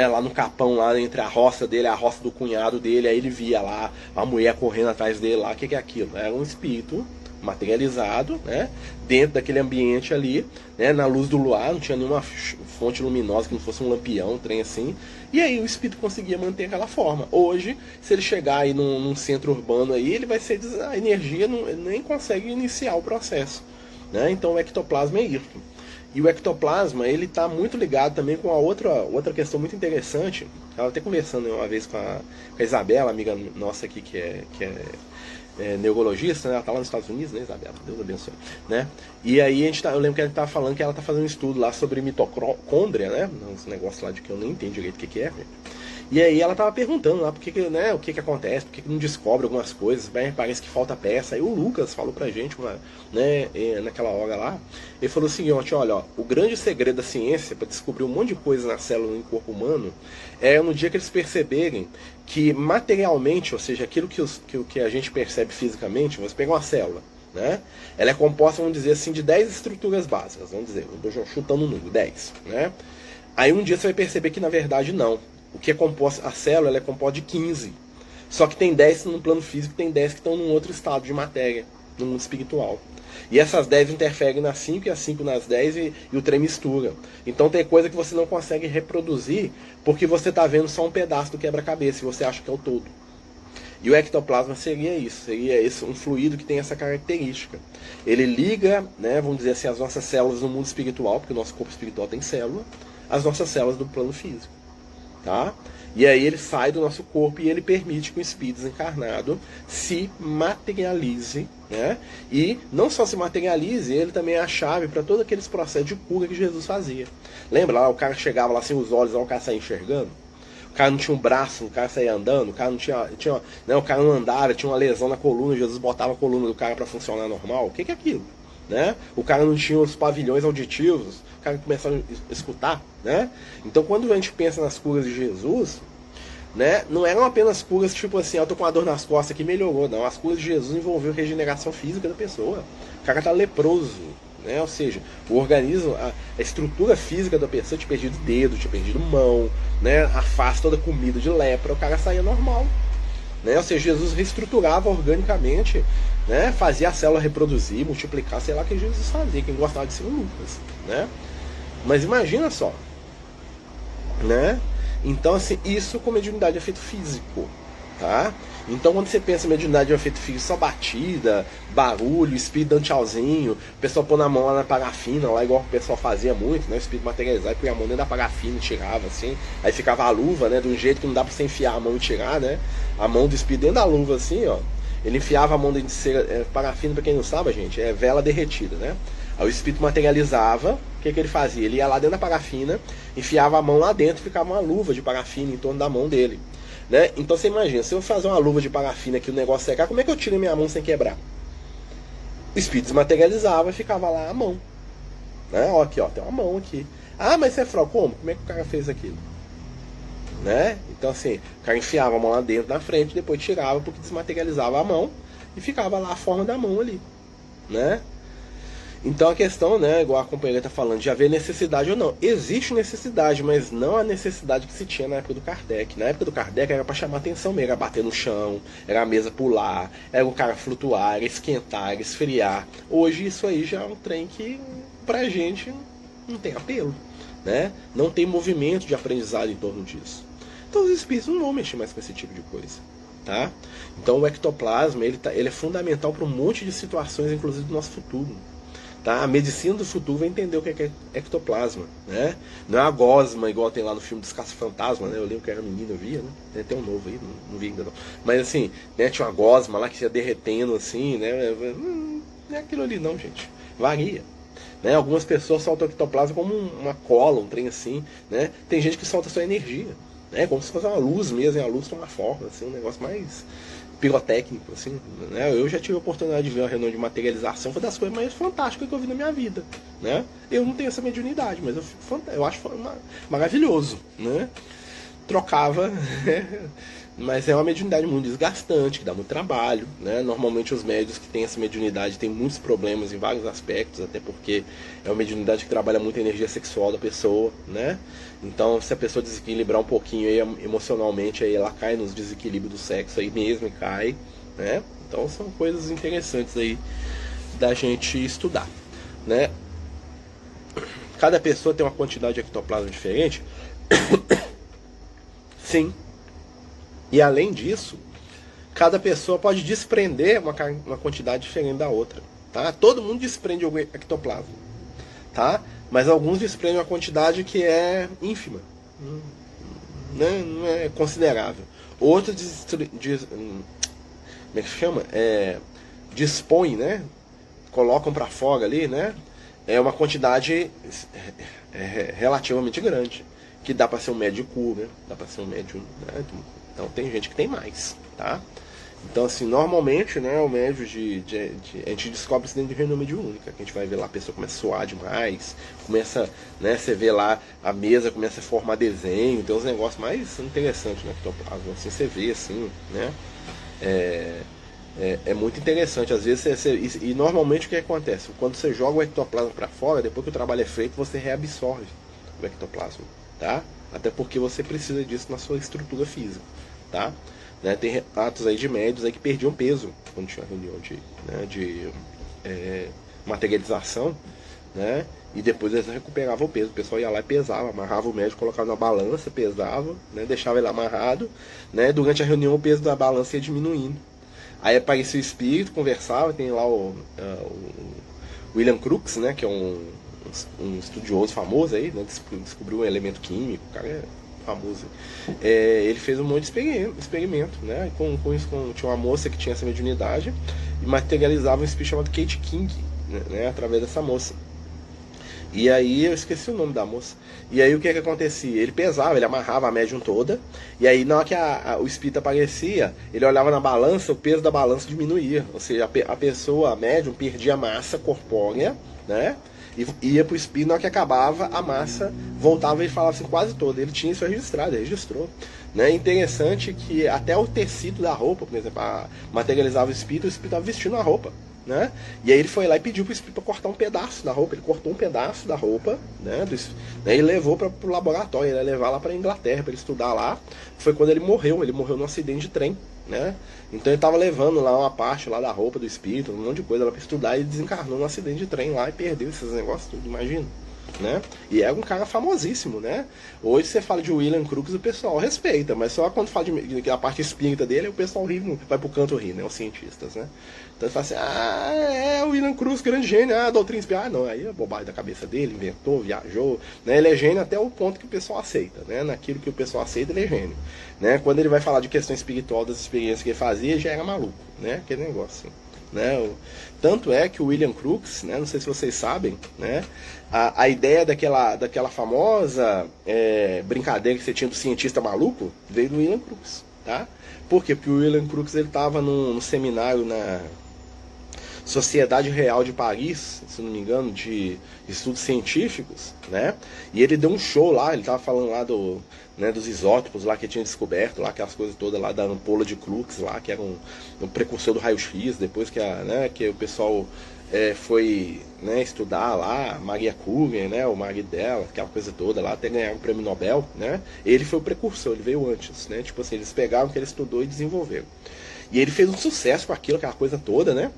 lá no capão, lá entre a roça dele, a roça do cunhado dele, aí ele via lá a mulher correndo atrás dele lá, o que é aquilo? Era um espírito materializado, né, dentro daquele ambiente ali, né, na luz do luar, não tinha nenhuma fonte luminosa que não fosse um lampião, um trem assim, e aí o espírito conseguia manter aquela forma. Hoje, se ele chegar aí num centro urbano aí, ele vai ser, a energia nem consegue iniciar o processo, né, então o ectoplasma é isso. E o ectoplasma, ele está muito ligado também com a outra questão muito interessante. Eu estava até conversando uma vez com a Isabela, amiga nossa aqui, que é neurologista, né? Ela está lá nos Estados Unidos, né, Isabela? Deus abençoe, né? E aí eu lembro que ela estava falando que ela está fazendo um estudo lá sobre mitocôndria, né? Uns negócios lá de que eu nem entendo direito o que é. E aí ela tava perguntando lá né, o que acontece, por que não descobre algumas coisas, parece que falta peça. Aí o Lucas falou pra gente, né, naquela hora lá, ele falou o seguinte, olha, ó, o grande segredo da ciência para descobrir um monte de coisa na célula no corpo humano é no dia que eles perceberem que materialmente, ou seja, aquilo que a gente percebe fisicamente, você pega uma célula, né, ela é composta, vamos dizer assim, de 10 estruturas básicas, vamos dizer, eu tô chutando o número, 10, né. Aí um dia você vai perceber que na verdade não. O que é composto, a célula ela é composta de 15. Só que tem 10 no plano físico, tem 10 que estão num outro estado de matéria, no mundo espiritual. E essas 10 interferem nas 5 e as 5 nas 10 e o trem mistura. Então tem coisa que você não consegue reproduzir porque você está vendo só um pedaço do quebra-cabeça e você acha que é o todo. E o ectoplasma seria isso, um fluido que tem essa característica. Ele liga, né, vamos dizer assim, as nossas células no mundo espiritual, porque o nosso corpo espiritual tem célula, as nossas células do plano físico. Tá? E aí ele sai do nosso corpo e ele permite que o espírito desencarnado se materialize, né? E não só se materialize, ele também é a chave para todos aqueles processos de cura que Jesus fazia. Lembra lá, o cara chegava lá sem os olhos, lá o cara saía enxergando? O cara não tinha um braço, o cara saía andando, o cara não tinha né, o cara não andava, tinha uma lesão na coluna, Jesus botava a coluna do cara para funcionar normal. O que é aquilo? Né? O cara não tinha os pavilhões auditivos, o cara começou a escutar, né? Então quando a gente pensa nas curas de Jesus, né, não eram apenas curas tipo assim, eu tô com uma dor nas costas que melhorou, não. As curas de Jesus envolveu regeneração física da pessoa. O cara tá leproso, né? Ou seja, o organismo, a estrutura física da pessoa tinha perdido dedo, tinha perdido mão, né? A face toda comida de lepra, o cara saía normal. Né? Ou seja, Jesus reestruturava organicamente, né? Fazia a célula reproduzir, multiplicar, sei lá o que Jesus fazia, quem gostava de ser o Lucas, né? Mas imagina só, né? Então assim, isso com mediunidade de efeito físico, tá? Então quando você pensa em mediunidade de efeito físico, só batida, barulho, espírito dando tchauzinho, o pessoal pôr na mão lá na parafina, lá igual o pessoal fazia muito, né? O espírito materializar e põe a mão dentro da parafina e tirava assim, aí ficava a luva, né? De um jeito que não dá pra você enfiar a mão e tirar, né? A mão do espírito dentro da luva assim, ó. Ele enfiava a mão dentro de cera, parafina, pra quem não sabe, gente, é vela derretida, né? Aí o espírito materializava, o que ele fazia? Ele ia lá dentro da parafina, enfiava a mão lá dentro e ficava uma luva de parafina em torno da mão dele. Né? Então você imagina, se eu fazer uma luva de parafina que o negócio secar, como é que eu tiro minha mão sem quebrar? O espírito desmaterializava e ficava lá a mão. Né? Ó, aqui, ó, tem uma mão aqui. Ah, mas você é fraude, como? Como é que o cara fez aquilo? Né? Então assim, o cara enfiava a mão lá dentro na frente, depois tirava porque desmaterializava a mão e ficava lá a forma da mão ali. Né? Então a questão, né, igual a companheira está falando, de haver necessidade ou não. Existe necessidade, mas não a necessidade que se tinha na época do Kardec. Na época do Kardec era para chamar atenção mesmo, era bater no chão, era a mesa pular, era o cara flutuar, era esquentar, era esfriar. Hoje isso aí já é um trem que pra gente não tem apelo, né? Não tem movimento de aprendizado em torno disso. Então os espíritos não vão mexer mais com esse tipo de coisa. Tá? Então o ectoplasma ele é fundamental para um monte de situações, inclusive do nosso futuro. Tá? A medicina do futuro vai entender o que é ectoplasma, né? Não é a gosma, igual tem lá no filme dos Caça-Fantasma, né? Eu lembro que era menino, eu via, né? Tem até um novo aí, não vi ainda não. Mas assim, né? Tinha uma gosma lá que ia derretendo assim, né? Não é aquilo ali não, gente. Varia. Né? Algumas pessoas soltam o ectoplasma como uma cola, um trem assim, né? Tem gente que solta só energia, né? Como se fosse uma luz mesmo, e a luz tem uma forma, assim, um negócio mais pirotécnico, assim, né? Eu já tive a oportunidade de ver uma reunião de materialização, foi das coisas mais fantásticas que eu vi na minha vida, né? Eu não tenho essa mediunidade, mas eu acho maravilhoso, né? Trocava, mas é uma mediunidade muito desgastante, que dá muito trabalho, né? Normalmente os médios que têm essa mediunidade têm muitos problemas em vários aspectos, até porque é uma mediunidade que trabalha muito a energia sexual da pessoa, né? Então se a pessoa desequilibrar um pouquinho aí, emocionalmente, aí ela cai nos desequilíbrios do sexo aí mesmo e cai, né? Então são coisas interessantes aí da gente estudar, né? Cada pessoa tem uma quantidade de ectoplasma diferente. Sim. E além disso, cada pessoa pode desprender uma quantidade diferente da outra, tá? Todo mundo desprende algum ectoplasma, tá? Mas alguns desprendem uma quantidade que é ínfima, né? Não é considerável. Outros como é que chama? Dispõem, né? Colocam para fora ali, né? É uma quantidade relativamente grande, que dá para ser um médio cura, dá para ser um médio, né? Então tem gente que tem mais, tá? Então, assim, normalmente, né, o médio a gente descobre isso dentro de reunião mediúnica, que a gente vai ver lá a pessoa começa a suar demais, começa, né, você vê lá a mesa começa a formar desenho, tem uns negócios mais interessantes, né, assim, você vê, assim, né, é muito interessante, às vezes, e normalmente o que acontece? Quando você joga o ectoplasma para fora, depois que o trabalho é feito, você reabsorve o ectoplasma, tá? Até porque você precisa disso na sua estrutura física, tá? Né, tem relatos aí de médios aí que perdiam peso quando tinha reunião de materialização, né, e depois eles recuperavam o peso. O pessoal ia lá e pesava, amarrava o médico, colocava na balança, pesava, né, deixava ele amarrado, né, durante a reunião o peso da balança ia diminuindo. Aí aparecia o espírito, conversava, tem lá o William Crookes, né, que é um estudioso famoso aí, né, descobriu um elemento químico, o cara é famoso. Ele fez um monte de experimento, né? Com isso, tinha uma moça que tinha essa mediunidade e materializava um espírito chamado Kate King, né? Através dessa moça. E aí eu esqueci o nome da moça. E aí o que acontecia? Ele pesava, ele amarrava a médium toda. E aí na hora que o espírito aparecia, ele olhava na balança, o peso da balança diminuía. Ou seja, a pessoa, a médium, perdia massa corpórea, né? E ia pro espírito, na hora que acabava, a massa voltava e falava assim, quase toda. Ele tinha isso registrado, ele registrou. Né? Interessante que até o tecido da roupa, por exemplo, materializava o espírito estava vestindo a roupa. Né? E aí ele foi lá e pediu pro espírito para cortar um pedaço da roupa. Ele cortou um pedaço da roupa, né? E levou para o laboratório. Ele ia levar lá para Inglaterra para ele estudar lá. Foi quando ele morreu num acidente de trem. Né? Então ele estava levando lá uma parte lá da roupa do espírito, um monte de coisa lá para estudar, e desencarnou num acidente de trem lá e perdeu esses negócios tudo, imagina. Né? E é um cara famosíssimo, né? Hoje você fala de William Crookes, o pessoal respeita, mas só quando fala de a parte espírita dele, o pessoal ri, vai pro canto rir, né? Os cientistas, né? Então você fala assim, o William Crookes, grande gênio, a doutrina espírita, não, aí é bobagem da cabeça dele, inventou, viajou, né? Ele é gênio até o ponto que o pessoal aceita, né? Naquilo que o pessoal aceita, ele é gênio, né? Quando ele vai falar de questão espiritual, das experiências que ele fazia, já era maluco, né? Aquele negócio assim. Né? Tanto é que o William Crookes, né, não sei se vocês sabem, né, a ideia daquela famosa brincadeira que você tinha do cientista maluco veio do William Crookes, tá? Por quê? Porque o William Crookes estava num seminário na Sociedade Real de Paris, se não me engano, de estudos científicos, né? E ele deu um show lá, ele estava falando lá dos isótopos lá que ele tinha descoberto, lá, aquelas coisas todas lá da ampola de Crookes lá, que era um precursor do raio-x, depois que o pessoal foi, né, estudar lá, Maria Curie, né, o marido dela, aquela coisa toda lá, até ganhar o prêmio Nobel, né? Ele foi o precursor, ele veio antes, né? Tipo assim, eles pegaram o que ele estudou e desenvolveram. E ele fez um sucesso com aquilo, aquela coisa toda, né?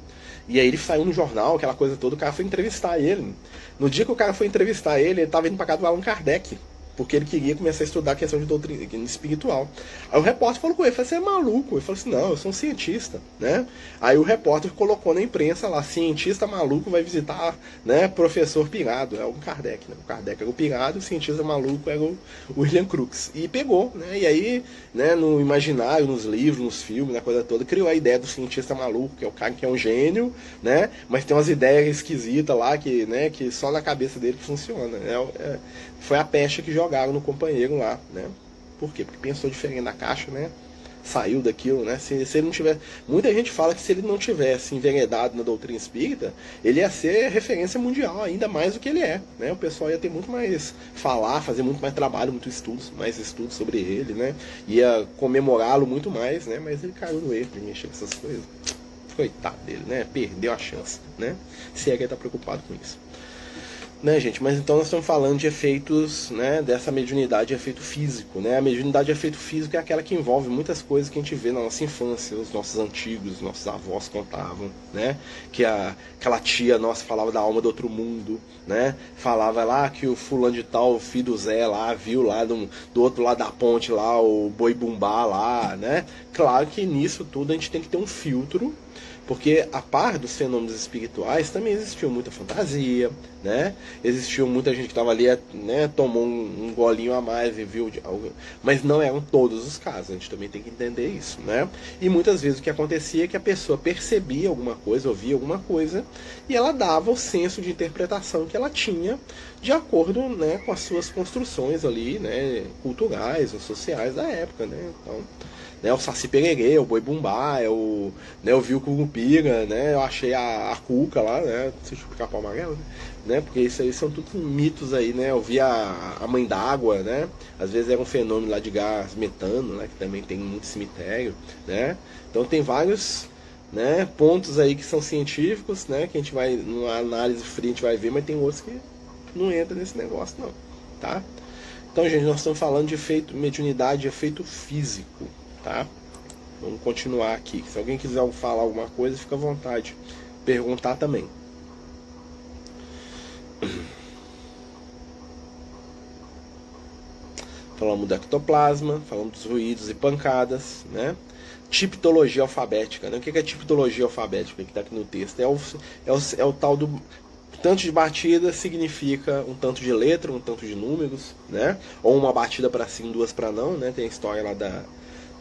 E aí ele saiu no jornal, aquela coisa toda, o cara foi entrevistar ele. No dia que o cara foi entrevistar ele estava indo para casa do Allan Kardec, porque ele queria começar a estudar a questão de doutrina espiritual. Aí o repórter falou com ele, você é maluco? Ele falou assim, não, eu sou um cientista, né? Aí o repórter colocou na imprensa lá, cientista maluco vai visitar, né, professor pirado, é o Kardec, né? O Kardec era o pirado, o cientista maluco era o William Crookes. E pegou, né? E aí, né, no imaginário, nos livros, nos filmes, na coisa toda, criou a ideia do cientista maluco, que é o cara que é um gênio, né? Mas tem umas ideias esquisitas lá que, né, que só na cabeça dele funciona. Foi a pecha que jogaram no companheiro lá, né? Por quê? Porque pensou diferente na caixa, né? Saiu daquilo, né? Se ele não tivesse... Muita gente fala que se ele não tivesse enveredado na doutrina espírita, ele ia ser referência mundial, ainda mais do que ele é, né? O pessoal ia ter muito mais fazer muito mais trabalho, mais estudos sobre ele, né? Ia comemorá-lo muito mais, né? Mas ele caiu no erro de mexer com essas coisas. Coitado dele, né? Perdeu a chance, né? Se é que ele tá preocupado com isso. Né, gente? Mas então nós estamos falando de efeitos, né, dessa mediunidade de efeito físico, né? A mediunidade de efeito físico é aquela que envolve muitas coisas que a gente vê na nossa infância, os nossos antigos, os nossos avós contavam, né? Que aquela tia nossa falava da alma do outro mundo, né? Falava lá que o fulano de tal, o filho do Zé lá, viu lá do outro lado da ponte lá, o boi bumbá lá, né? Claro que nisso tudo a gente tem que ter um filtro, Porque a par dos fenômenos espirituais também existiu muita fantasia, né? Existiu muita gente que estava ali, né, tomou um golinho a mais e viu algo, mas não eram todos os casos, a gente também tem que entender isso, né? E muitas vezes o que acontecia é que a pessoa percebia alguma coisa, ouvia alguma coisa, e ela dava o senso de interpretação que ela tinha de acordo, né, com as suas construções ali, né, culturais ou sociais da época, né? Então, né, o Saci Pererê, o Boi Bumbá, eu vi o Curupira, né, eu achei a Cuca lá, né, se o Pica-Pau Amarelo, né, porque isso aí são tudo mitos aí, né, eu vi a Mãe d'Água, né, às vezes era um fenômeno lá de gás metano, né, que também tem muito cemitério, né, então tem vários, né, pontos aí que são científicos, né, que a gente vai, numa análise fria a gente vai ver, mas tem outros que não entram nesse negócio não, tá? Então, gente, nós estamos falando de efeito, mediunidade, efeito físico, tá? Vamos continuar aqui. Se alguém quiser falar alguma coisa, fica à vontade. Perguntar também. Falamos do ectoplasma, falamos dos ruídos e pancadas, né? Tipologia alfabética, né? O que é tipologia alfabética que está aqui no texto? É o tal do tanto de batida significa um tanto de letra, um tanto de números, né? Ou uma batida para sim, duas para não, né? Tem a história lá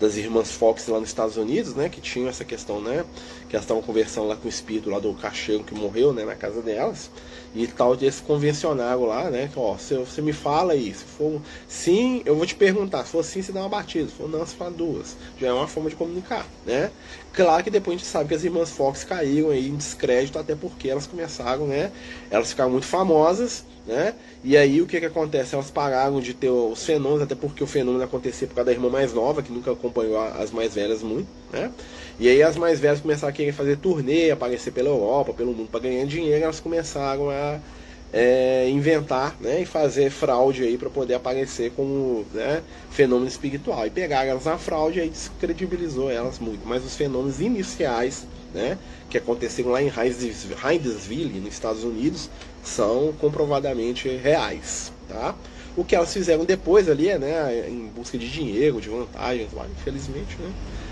das irmãs Fox lá nos Estados Unidos, né, que tinham essa questão, né, que elas estavam conversando lá com o espírito lá do caixeiro que morreu, né, na casa delas, e tal, eles convencionaram lá, né, que, ó, você me fala aí, se for sim, eu vou te perguntar, se for sim, você dá uma batida, se for não, você fala duas, já é uma forma de comunicar, né. Claro que depois a gente sabe que as irmãs Fox caíram aí em descrédito, até porque elas começaram, né, elas ficaram muito famosas, né? E aí o que acontece? Elas pararam de ter os fenômenos, até porque o fenômeno acontecia por causa da irmã mais nova, que nunca acompanhou as mais velhas muito, né? E aí as mais velhas começaram a querer fazer turnê, aparecer pela Europa, pelo mundo para ganhar dinheiro, elas começaram a inventar, né, e fazer fraude aí para poder aparecer como, né, fenômeno espiritual. E pegaram elas na fraude e aí descredibilizou elas muito. Mas os fenômenos iniciais, né, que aconteceram lá em Hydesville, nos Estados Unidos, são comprovadamente reais, tá? O que elas fizeram depois ali, né, em busca de dinheiro, de vantagens, lá, infelizmente, né,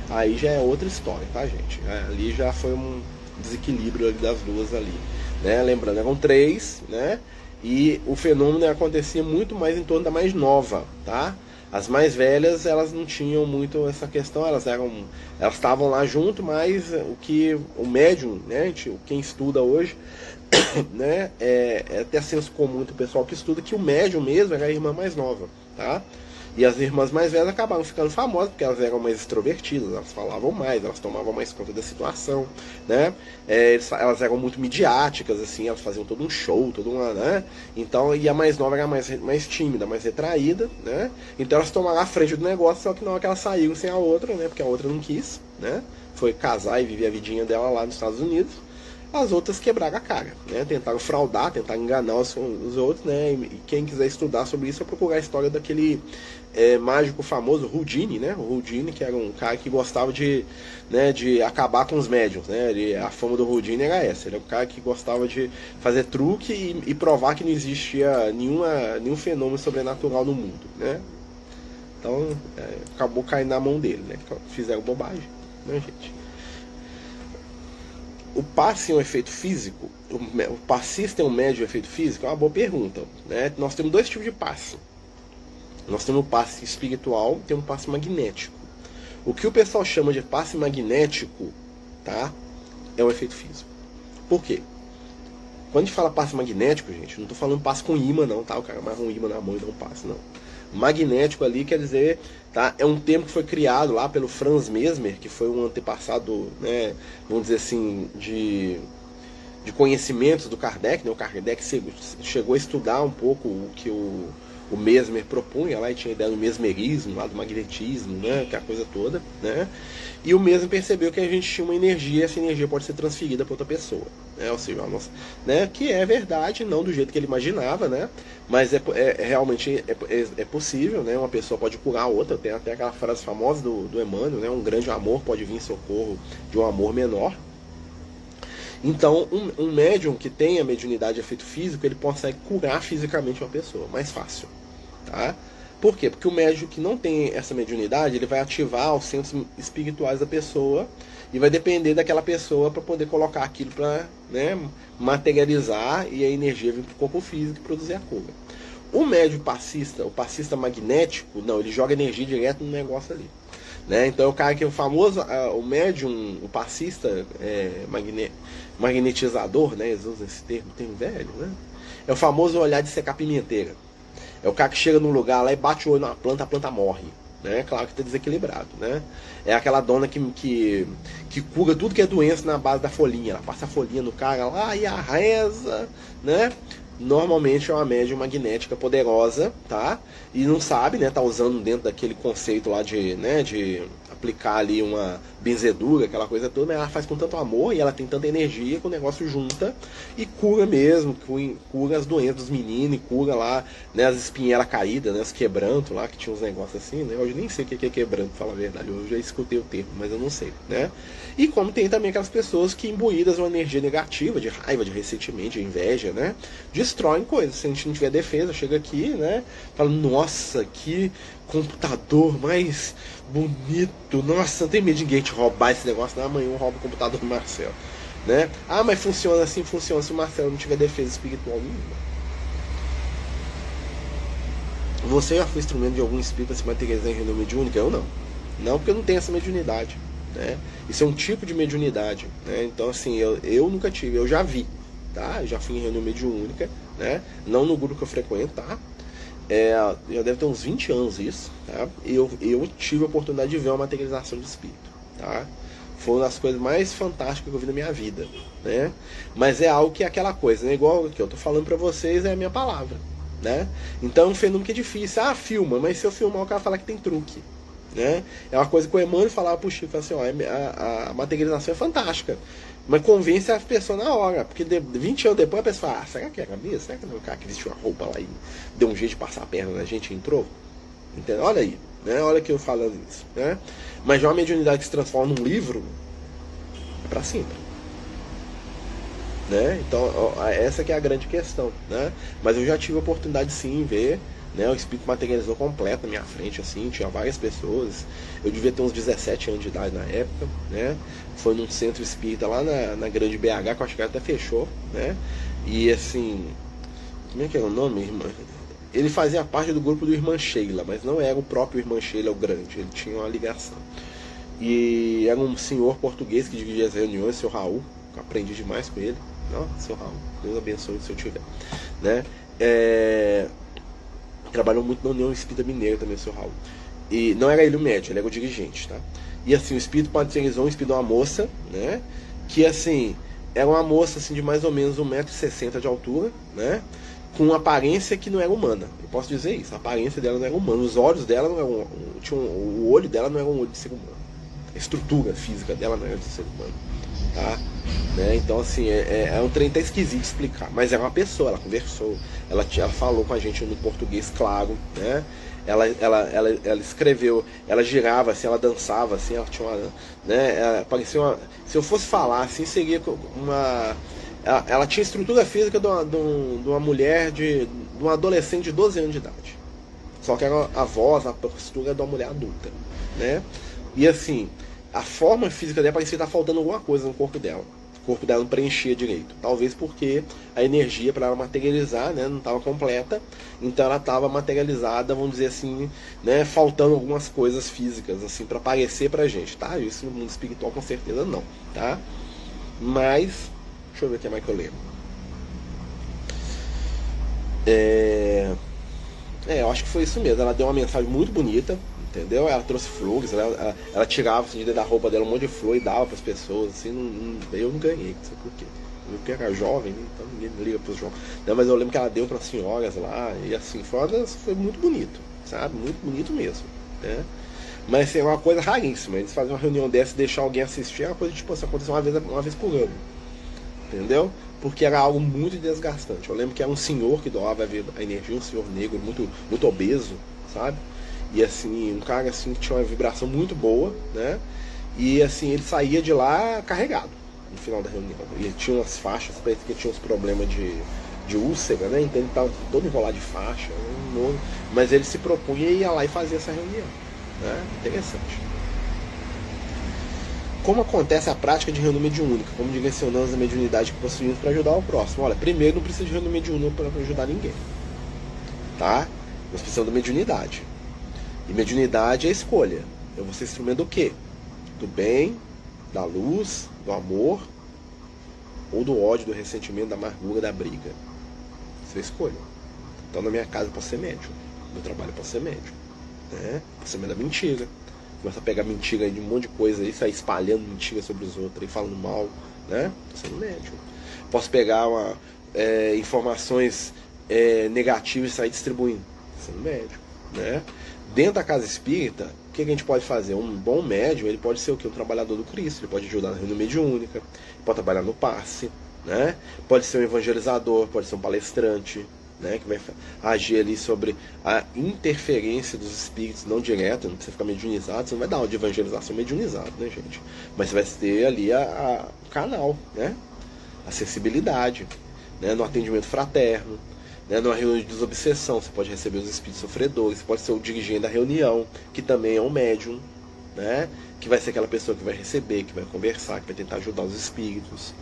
aí já é outra história, tá, gente? Ali já foi um desequilíbrio ali das duas ali, né? Lembrando, eram três, né? E o fenômeno acontecia muito mais em torno da mais nova, tá? As mais velhas, elas não tinham muito essa questão, elas estavam lá junto, mas o que o médium, né, quem estuda hoje, né, é até senso comum do pessoal que estuda que o médium mesmo era a irmã mais nova, tá? E as irmãs mais velhas acabaram ficando famosas porque elas eram mais extrovertidas, elas falavam mais, elas tomavam mais conta da situação, né? Elas eram muito midiáticas, assim, elas faziam todo um show, toda uma, né? Então, e a mais nova era mais tímida, mais retraída, né? Então elas tomaram a frente do negócio, só que na hora que elas saíram sem a outra, né? Porque a outra não quis, né? Foi casar e viver a vidinha dela lá nos Estados Unidos. As outras quebraram a cara, né? Tentaram fraudar, tentaram enganar os outros, né? E quem quiser estudar sobre isso é procurar a história daquele mágico famoso Houdini, né? O Houdini, que era um cara que gostava de acabar com os médiums, né? A fama do Houdini era essa, ele era um cara que gostava de fazer truque e provar que não existia nenhum fenômeno sobrenatural no mundo, né? Então acabou caindo na mão dele, né? Fizeram bobagem, né, gente? O passe é um efeito físico? O passista é um médio efeito físico? É uma boa pergunta, né? Nós temos dois tipos de passe. Nós temos o passe espiritual e temos o passe magnético. O que o pessoal chama de passe magnético, tá? É um efeito físico. Por quê? Quando a gente fala passe magnético, gente, não estou falando passe com imã não, tá? O cara amarra um imã na mão e dá um passe, não. Magnético ali quer dizer, tá? É um termo que foi criado lá pelo Franz Mesmer, que foi um antepassado, né, vamos dizer assim, de conhecimentos do Kardec, né? O Kardec chegou a estudar um pouco o que o Mesmer propunha lá, e tinha a ideia do mesmerismo, lá do magnetismo, né, aquela coisa toda, né? E o Mesmer percebeu que a gente tinha uma energia, e essa energia pode ser transferida para outra pessoa, né? Ou seja, né, que é verdade, não do jeito que ele imaginava, né? Mas realmente é possível, né? Uma pessoa pode curar a outra. Tem até aquela frase famosa do Emmanuel, né? Um grande amor pode vir em socorro de um amor menor. Então, um médium que tem a mediunidade de efeito físico, ele consegue curar fisicamente uma pessoa, mais fácil, tá? Por quê? Porque o médium que não tem essa mediunidade, ele vai ativar os centros espirituais da pessoa e vai depender daquela pessoa para poder colocar aquilo para, né, materializar e a energia vir para o corpo físico e produzir a cura. O médium passista, o passista magnético, não, ele joga energia direto no negócio ali. Né? Então o cara que é o famoso, o médium, o passista magnetizador, né? Eles usam esse termo velho, né? É o famoso olhar de secar pimenteira. É o cara que chega num lugar lá e bate o olho na planta, a planta morre. Né? Claro que está desequilibrado. Né? É aquela dona que cura tudo que é doença na base da folhinha. Ela passa a folhinha no cara lá e a reza, né? Normalmente é uma médium magnética poderosa, tá? E não sabe, né? Tá usando dentro daquele conceito lá de, né? De aplicar ali uma benzedura, aquela coisa toda, mas ela faz com tanto amor e ela tem tanta energia que o negócio junta e cura mesmo, cura as doenças dos meninos, e cura lá, né? As espinheiras caídas, né? Os quebrantos lá, que tinha uns negócios assim, né? Hoje nem sei o que é quebranto, pra falar a verdade. Eu já escutei o termo, mas eu não sei, né? E como tem também aquelas pessoas que imbuídas uma energia negativa, de raiva, de ressentimento, de inveja, né? Destroem coisas. Se a gente não tiver defesa, chega aqui, né? Fala, nossa, que computador mais bonito. Nossa, não tem medo de ninguém te roubar esse negócio. Não, amanhã eu roubo o computador do Marcelo. Né? Ah, mas funciona assim, funciona se o Marcelo não tiver defesa espiritual nenhuma. Você já foi instrumento de algum espírito a se materializar em reunião mediúnica? Eu não. Não, porque eu não tenho essa mediunidade. Né? Isso é um tipo de mediunidade. Né? Então, assim, eu nunca tive. Eu já vi. Tá? Eu já fui em reunião mediúnica. Né? Não no grupo que eu frequento, tá? Já deve ter uns 20 anos isso, tá? Eu tive a oportunidade de ver uma materialização de espírito, tá? Foi uma das coisas mais fantásticas que eu vi na minha vida, né? Mas é algo que é aquela coisa, né? Igual que eu tô falando pra vocês, é a minha palavra, né? Então é um fenômeno que é difícil. Ah, filma, mas se eu filmar o cara fala que tem truque, né? É uma coisa que o Emmanuel falava pro Chico, assim, ó, a materialização é fantástica, mas convence a pessoa na hora, porque 20 anos depois a pessoa fala, será que é a cabeça? Será que não é o cara que vestiu a roupa lá e deu um jeito de passar a perna na gente e entrou? Entendeu? Olha aí, né? Olha que eu falando isso, né? Mas já uma mediunidade que se transforma num livro, é pra sempre. Né? Então, essa que é a grande questão, né? Mas eu já tive a oportunidade sim de ver, né? O espírito materializou completo na minha frente, assim, tinha várias pessoas. Eu devia ter uns 17 anos de idade na época, né? Foi num centro espírita lá na grande BH, que eu acho que até fechou, né? E assim, como é que era o nome, irmã? Ele fazia parte do grupo do Irmã Sheila, mas não era o próprio Irmã Sheila, o grande, ele tinha uma ligação. E era um senhor português que dividia as reuniões, seu Raul, eu aprendi demais com ele. Não, seu Raul, Deus abençoe se eu tiver, né? Trabalhou muito na União Espírita Mineira também, o seu Raul. E não era ele o médium, ele era o dirigente, tá? E assim, o espírito materializou um espírito de uma moça, né? Que assim, era uma moça assim, de mais ou menos 1,60 m de altura, né? Com uma aparência que não era humana. Eu posso dizer isso, a aparência dela não era humana. Os olhos dela não eram. O olho dela não era um olho de ser humano. A estrutura física dela não era de ser humano. Tá? Né? Então assim, é um trem até esquisito de explicar. Mas era uma pessoa, ela conversou, ela falou com a gente no português claro, né? Ela escreveu, ela girava assim, ela dançava assim, ela tinha uma, né? Parecia uma, se eu fosse falar assim, seria uma, ela tinha estrutura física de uma mulher, de um adolescente de 12 anos de idade. Só que era a voz, a postura de uma mulher adulta, né? E assim, a forma física dela parecia estar faltando alguma coisa no corpo dela. O corpo dela não preenchia direito. Talvez porque a energia para ela materializar, né, não estava completa. Então ela estava materializada, vamos dizer assim, né, faltando algumas coisas físicas, assim, para aparecer pra gente, tá? Isso no mundo espiritual com certeza não, tá? Mas, deixa eu ver o que mais que eu lembro. Eu acho que foi isso mesmo. Ela deu uma mensagem muito bonita, entendeu? Ela trouxe flores, ela tirava assim, da roupa dela um monte de flor e dava para as pessoas, assim, eu não ganhei, não sei por quê. Eu era jovem, então ninguém liga para os jovens. Não, mas eu lembro que ela deu para as senhoras lá, e assim, foi muito bonito, sabe? Muito bonito mesmo, né? Mas assim, é uma coisa raríssima. Eles fazem uma reunião dessa e deixar alguém assistir, é uma coisa tipo assim, aconteceu uma vez por ano, entendeu? Porque era algo muito desgastante. Eu lembro que era um senhor que doava a energia, um senhor negro, muito, muito obeso, sabe? E assim, um cara assim que tinha uma vibração muito boa, né? E assim, ele saía de lá carregado no final da reunião. Ele tinha umas faixas, parece que ele tinha uns problemas de úlcera, né? Então ele tava todo enrolado de faixa. famoso, mas ele se propunha e ia lá e fazia essa reunião, né? Interessante. Como acontece a prática de reunião mediúnica? Como direcionamos a mediunidade que possuímos para ajudar o próximo? Olha, primeiro não precisa de reunião mediúnica para ajudar ninguém, tá? Nós precisamos da mediunidade. E mediunidade é escolha. Eu vou ser instrumento do quê? Do bem, da luz, do amor, ou do ódio, do ressentimento, da amargura, da briga. Você escolhe. Então na minha casa eu posso ser médium. No meu trabalho eu posso ser médium, né? Posso ser médium da mentira. Começa a pegar mentira aí de um monte de coisa aí, sair espalhando mentira sobre os outros, aí falando mal, né? Tô sendo médium. Posso pegar informações negativas e sair distribuindo. Tô sendo médium, né? Dentro da casa espírita, o que a gente pode fazer? Um bom médium, ele pode ser o quê? Um trabalhador do Cristo, ele pode ajudar na reunião mediúnica, pode trabalhar no passe, né? Pode ser um evangelizador, pode ser um palestrante, né? Que vai agir ali sobre a interferência dos espíritos, não direto, não precisa ficar mediunizado, você não vai dar uma de evangelização mediunizado, né, gente? Mas você vai ter ali o canal, né? A acessibilidade, né? No atendimento fraterno, né? Numa reunião de desobsessão, você pode receber os espíritos sofredores, você pode ser o dirigente da reunião, que também é um médium, né? Que vai ser aquela pessoa que vai receber, que vai conversar, que vai tentar ajudar os espíritos,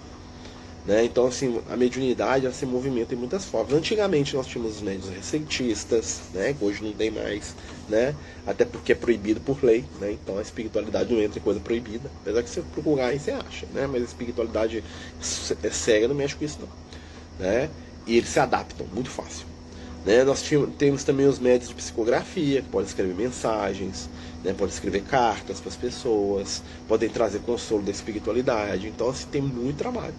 né? Então, assim, a mediunidade ela se movimenta em muitas formas. Antigamente nós tínhamos os médiuns receitistas, né? Que hoje não tem mais, né? Até porque é proibido por lei, né? Então a espiritualidade não entra em coisa proibida. Apesar que você procurar aí você acha, né? Mas a espiritualidade séria não mexe com isso, não, né? E eles se adaptam muito fácil, né? Nós temos também os médiuns de psicografia, que podem escrever mensagens, né? Podem escrever cartas para as pessoas, podem trazer consolo da espiritualidade. Então, assim, tem muito trabalho,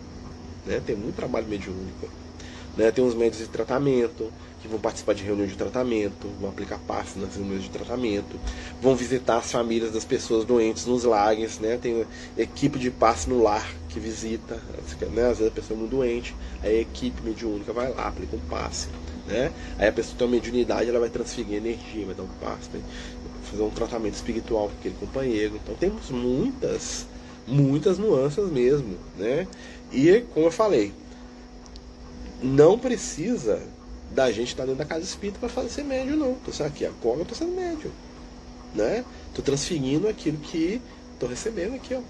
né? Tem muito trabalho mediúnico, né? Tem os médiuns de tratamento, que vão participar de reuniões de tratamento, vão aplicar passes nas reuniões de tratamento, vão visitar as famílias das pessoas doentes nos lares, né? Tem equipe de passe no lar que visita, né? Às vezes a pessoa é muito doente, aí a equipe mediúnica vai lá, aplica um passe, né? Aí a pessoa tem uma mediunidade, ela vai transferir energia, vai dar um passe, vai fazer um tratamento espiritual com aquele companheiro. Então temos muitas nuances mesmo, né? E como eu falei, não precisa da gente estar dentro da casa espírita para fazer ser médium, não. Tô aqui agora, eu tô sendo médium, né? Tô transferindo aquilo que tô recebendo aqui, ó.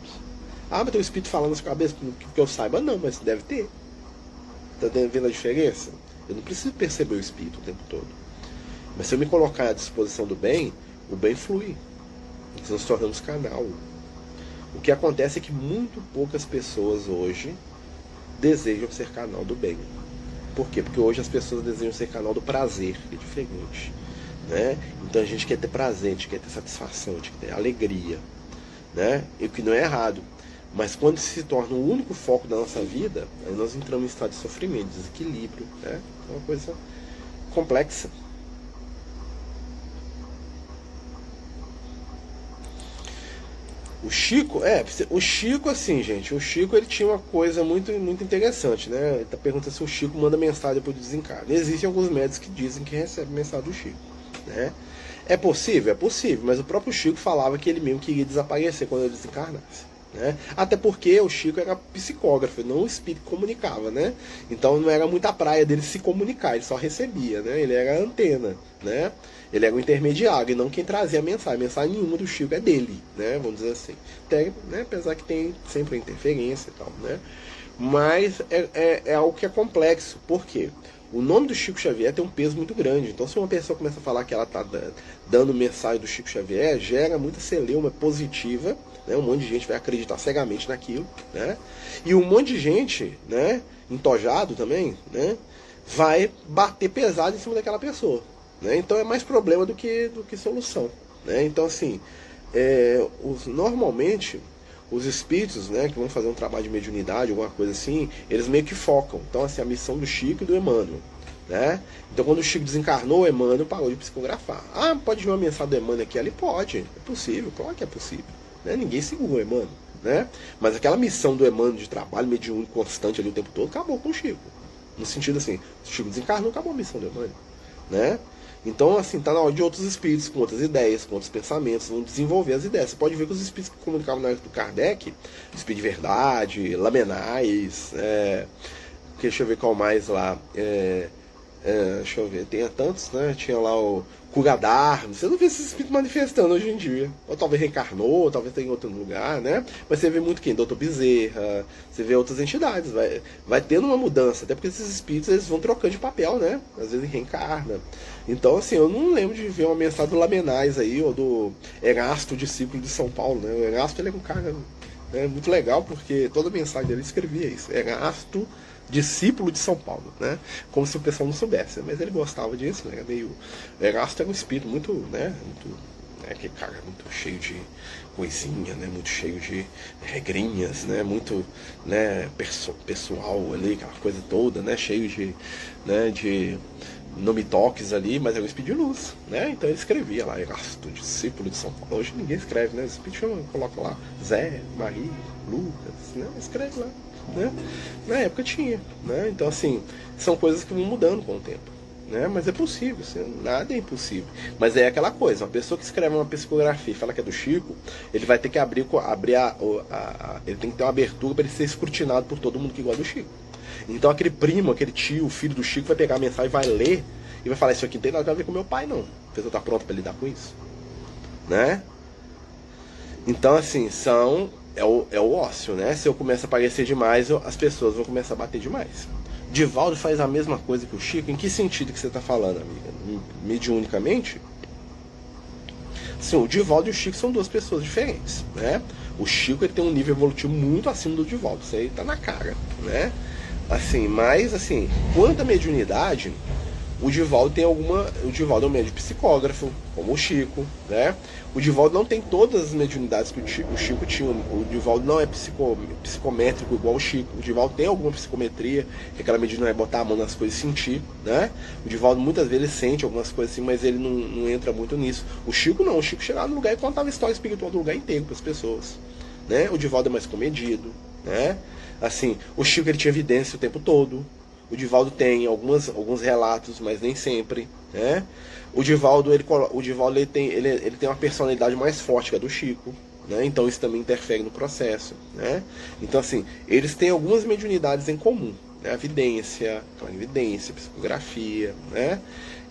Ah, mas tem um espírito falando na sua cabeça que eu saiba, não, mas deve ter. Tá vendo a diferença? Eu não preciso perceber o espírito o tempo todo. Mas se eu me colocar à disposição do bem, o bem flui. Nós nos tornamos canal. O que acontece é que muito poucas pessoas hoje desejam ser canal do bem. Por quê? Porque hoje as pessoas desejam ser canal do prazer, que é diferente, né? Então a gente quer ter prazer, a gente quer ter satisfação, a gente quer ter alegria, né? E o que não é errado. Mas quando se torna o único foco da nossa vida, aí nós entramos em estado de sofrimento, desequilíbrio, né? É uma coisa complexa. O Chico, assim, gente, o Chico ele tinha uma coisa muito interessante, né? Ele tá perguntando se o Chico manda mensagem depois do desencarne. Existem alguns médicos que dizem que recebe mensagem do Chico, né? É possível? É possível, mas o próprio Chico falava que ele mesmo queria desaparecer quando ele desencarnasse, né? Até porque o Chico era psicógrafo, não o espírito que comunicava, né? Então não era muita praia dele se comunicar, ele só recebia, né? Ele era a antena, né? Ele era o intermediário e não quem trazia a mensagem. A mensagem nenhuma do Chico é dele, né? Vamos dizer assim. Até, né? Apesar que tem sempre a interferência e tal, né? Mas é algo que é complexo. Por quê? O nome do Chico Xavier tem um peso muito grande. Então se uma pessoa começa a falar que ela está dando mensagem do Chico Xavier, gera muita celeuma positiva, né? Um monte de gente vai acreditar cegamente naquilo, né? E um monte de gente, né? Entojado também, né? Vai bater pesado em cima daquela pessoa, né? Então é mais problema do que solução, né? Então assim, normalmente os espíritos, né, que vão fazer um trabalho de mediunidade, alguma coisa assim, eles meio que focam. Então assim, a missão do Chico e do Emmanuel, né? Então quando o Chico desencarnou, o Emmanuel parou de psicografar. Ah, pode vir uma mensagem do Emmanuel aqui ali? Pode, é possível, claro que é possível, né? Ninguém segura o Emmanuel, né? Mas aquela missão do Emmanuel de trabalho mediúnico constante ali o tempo todo, acabou com o Chico. No sentido assim, o Chico desencarnou, acabou a missão do Emmanuel, né? Então, assim, tá na hora de outros espíritos, com outras ideias, com outros pensamentos, vão desenvolver as ideias. Você pode ver que os espíritos que comunicavam na época do Kardec, Espírito de Verdade, Lamenais, deixa eu ver qual mais lá, Deixa eu ver, tinha tantos, né? Tinha lá o Curadar, você não vê esses espíritos manifestando hoje em dia. Ou talvez reencarnou, ou talvez tenha em outro lugar, né? Mas você vê muito quem? Doutor Bezerra, você vê outras entidades, vai tendo uma mudança, até porque esses espíritos eles vão trocando de papel, né? Às vezes reencarna. Então, assim, eu não lembro de ver uma mensagem do Lamenais aí, ou do Erasto, discípulo de São Paulo, né? O Erasto ele é um cara, né, muito legal, porque toda mensagem dele escrevia isso. Erasto, discípulo de São Paulo, né? Como se o pessoal não soubesse, mas ele gostava disso, né? Meio Erasto era um espírito muito, né? Muito, né? Aquele cara muito cheio de coisinha, né? Muito cheio de regrinhas, né? Muito, né? Pessoal ali, aquela coisa toda, né? Cheio de, né? De não me toques ali, mas era um espírito de luz, né? Então ele escrevia lá, Erasto, discípulo de São Paulo. Hoje ninguém escreve, né? O espírito coloca lá Zé, Maria, Lucas, né? Escreve lá. Né? Na época tinha, né? Então assim, são coisas que vão mudando com o tempo, né? Mas é possível, assim, nada é impossível. Mas é aquela coisa, uma pessoa que escreve uma psicografia e fala que é do Chico, ele vai ter que abrir ele tem que ter uma abertura para ele ser escrutinado por todo mundo que gosta do Chico. Então aquele primo, aquele tio, o filho do Chico vai pegar a mensagem, vai ler e vai falar, isso aqui não tem nada a ver com meu pai não. A pessoa tá pronta para lidar com isso, né? Então assim, é o ócio, né? Se eu começo a aparecer demais, as pessoas vão começar a bater demais. Divaldo faz a mesma coisa que o Chico. Em que sentido que você está falando, amiga? Mediunicamente? Sim, o Divaldo e o Chico são duas pessoas diferentes, né? O Chico ele tem um nível evolutivo muito acima do Divaldo, isso aí tá na cara, né? Assim, mas assim, quanto à mediunidade, o Divaldo o Divaldo é um médium psicógrafo, como o Chico, né? O Divaldo não tem todas as mediunidades que o Chico tinha. O Divaldo não é psicométrico igual o Chico. O Divaldo tem alguma psicometria, que aquela medida é botar a mão nas coisas e sentir, né? O Divaldo muitas vezes sente algumas coisas assim, mas ele não entra muito nisso. O Chico não, o Chico chegava no lugar e contava a história espiritual do lugar inteiro para as pessoas, né? O Divaldo é mais comedido, né? Assim, o Chico ele tinha evidência o tempo todo. O Divaldo tem alguns relatos, mas nem sempre, né? O Divaldo ele tem uma personalidade mais forte que a do Chico, né? Então isso também interfere no processo, né? Então assim, eles têm algumas mediunidades em comum, né? A vidência, clarividência, psicografia, né?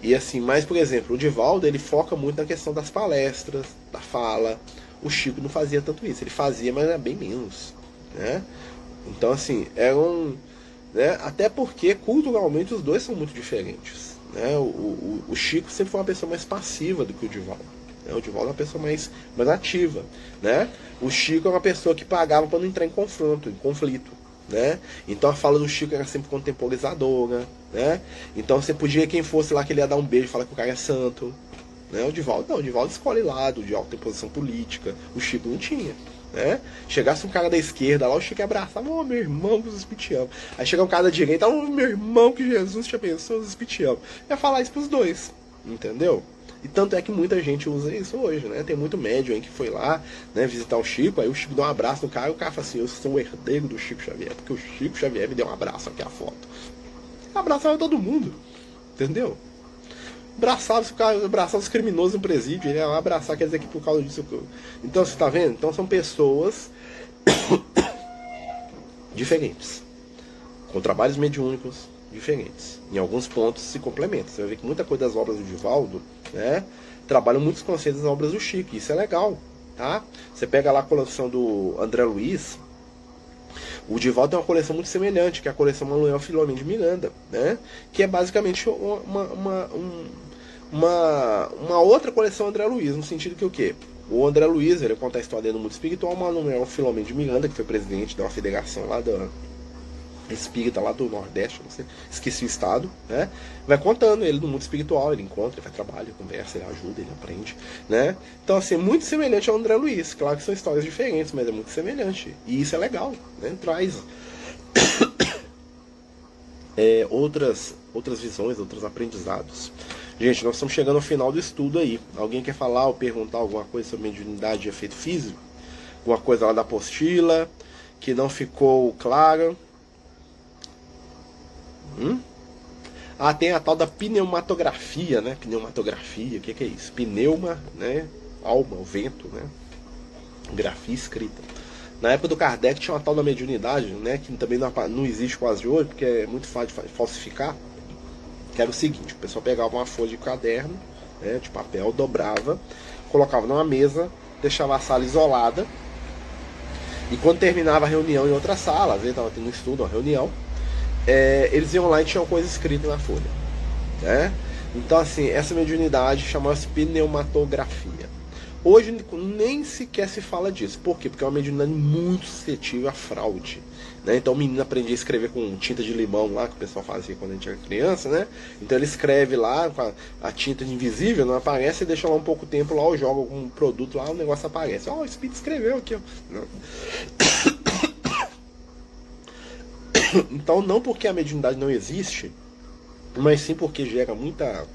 E assim, mas por exemplo, o Divaldo ele foca muito na questão das palestras, da fala. O Chico não fazia tanto isso, ele fazia, mas era bem menos, né? Então assim, né? Até porque culturalmente os dois são muito diferentes, né? O Chico sempre foi uma pessoa mais passiva do que o Divaldo, né? O Divaldo é uma pessoa mais ativa, né? O Chico é uma pessoa que pagava para não entrar em conflito, né? Então a fala do Chico era sempre contemporizadora, né? Então você podia, quem fosse lá que ele ia dar um beijo, falar que o cara é santo, né? O Divaldo não, o Divaldo escolhe lado, de alta posição política, o Chico não tinha. Né? Chegasse um cara da esquerda lá, o Chico abraçava, ô meu irmão, que os espíritos te amam. Aí chega um cara da direita, ô meu irmão, que Jesus te abençoe, os espíritos te amam. Ia falar isso pros dois, entendeu? E tanto é que muita gente usa isso hoje, né? Tem muito médium aí que foi lá, né, visitar o Chico, aí o Chico dá um abraço no cara, e o cara fala assim, eu sou o herdeiro do Chico Xavier, porque o Chico Xavier me deu um abraço, aqui a foto. Abraçava todo mundo, entendeu? Abraçava os criminosos no presídio, ele ia abraçar, quer dizer que por causa disso. Então você tá vendo? Então são pessoas diferentes, com trabalhos mediúnicos diferentes. Em alguns pontos se complementam. Você vai ver que muita coisa das obras do Divaldo, né, trabalham muitos conceitos das obras do Chico. Isso é legal, tá? Você pega lá a coleção do André Luiz. O Divaldo tem uma coleção muito semelhante, que é a coleção Manuel Filomeno de Miranda, né? Que é basicamente uma outra coleção André Luiz, no sentido que o quê? O André Luiz, ele conta a história dele no mundo espiritual, o Manuel Filomeno de Miranda, que foi presidente de uma federação lá da espírita lá do Nordeste, não sei, esqueci o estado, né? Vai contando ele no mundo espiritual, ele encontra, ele vai trabalhar, ele conversa, ele ajuda, ele aprende, né? Então assim, muito semelhante ao André Luiz, claro que são histórias diferentes, mas é muito semelhante, e isso é legal, né? Traz outras visões, outros aprendizados. Gente, nós estamos chegando ao final do estudo aí. Alguém quer falar ou perguntar alguma coisa sobre mediunidade de efeito físico? Alguma coisa lá da apostila que não ficou clara? Ah, tem a tal da pneumatografia, né? Pneumatografia, o que é isso? Pneuma, né? Alma, o vento, né? Grafia escrita. Na época do Kardec tinha uma tal da mediunidade, né? Que também não existe quase hoje, porque é muito fácil de falsificar. Que era o seguinte: o pessoal pegava uma folha de caderno, né, de papel, dobrava, colocava numa mesa, deixava a sala isolada, e quando terminava a reunião em outra sala, às vezes estava tendo um estudo, uma reunião, eles iam lá e tinham coisa escrita na folha, né? Então, assim, essa mediunidade chamava-se pneumatografia. Hoje nem sequer se fala disso. Por quê? Porque é uma mediunidade muito suscetível à fraude, né? Então o menino aprendia a escrever com tinta de limão lá, que o pessoal fazia quando a gente era criança, né? Então ele escreve lá com a tinta invisível, não aparece, e deixa lá um pouco tempo lá, ou joga algum produto lá, o negócio aparece. Ó, o espírito escreveu aqui, ó. Então, não porque a mediunidade não existe, mas sim porque gera muita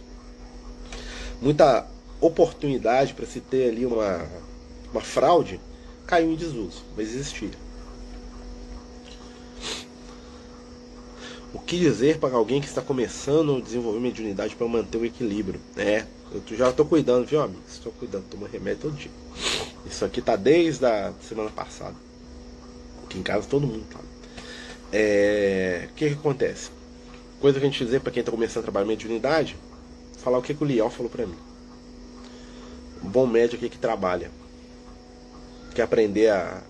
oportunidade para se ter ali uma fraude, caiu em desuso, mas existia. O que dizer para alguém que está começando a desenvolver mediunidade para manter o equilíbrio? Eu já estou cuidando, viu, amigo? Estou cuidando, tomo remédio todo dia. Isso aqui tá desde a semana passada. Aqui em casa todo mundo tá. O que acontece? Coisa que a gente dizer para quem está começando a trabalhar em mediunidade, falar o que o Liel falou para mim. Um bom médico aqui que trabalha, quer aprender a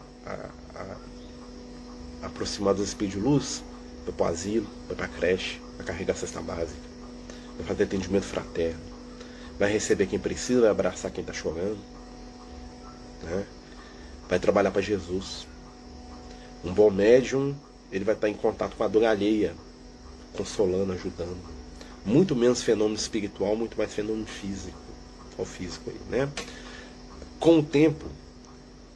aproximar dos espíritos de luz, vai para o asilo, vai para a creche, vai carregar a cesta básica, vai fazer atendimento fraterno, vai receber quem precisa, vai abraçar quem está chorando, né? Vai trabalhar para Jesus. Um bom médium, ele vai estar em contato com a dor alheia, consolando, ajudando. Muito menos fenômeno espiritual, muito mais fenômeno físico. Olha o físico aí, né? Com o tempo,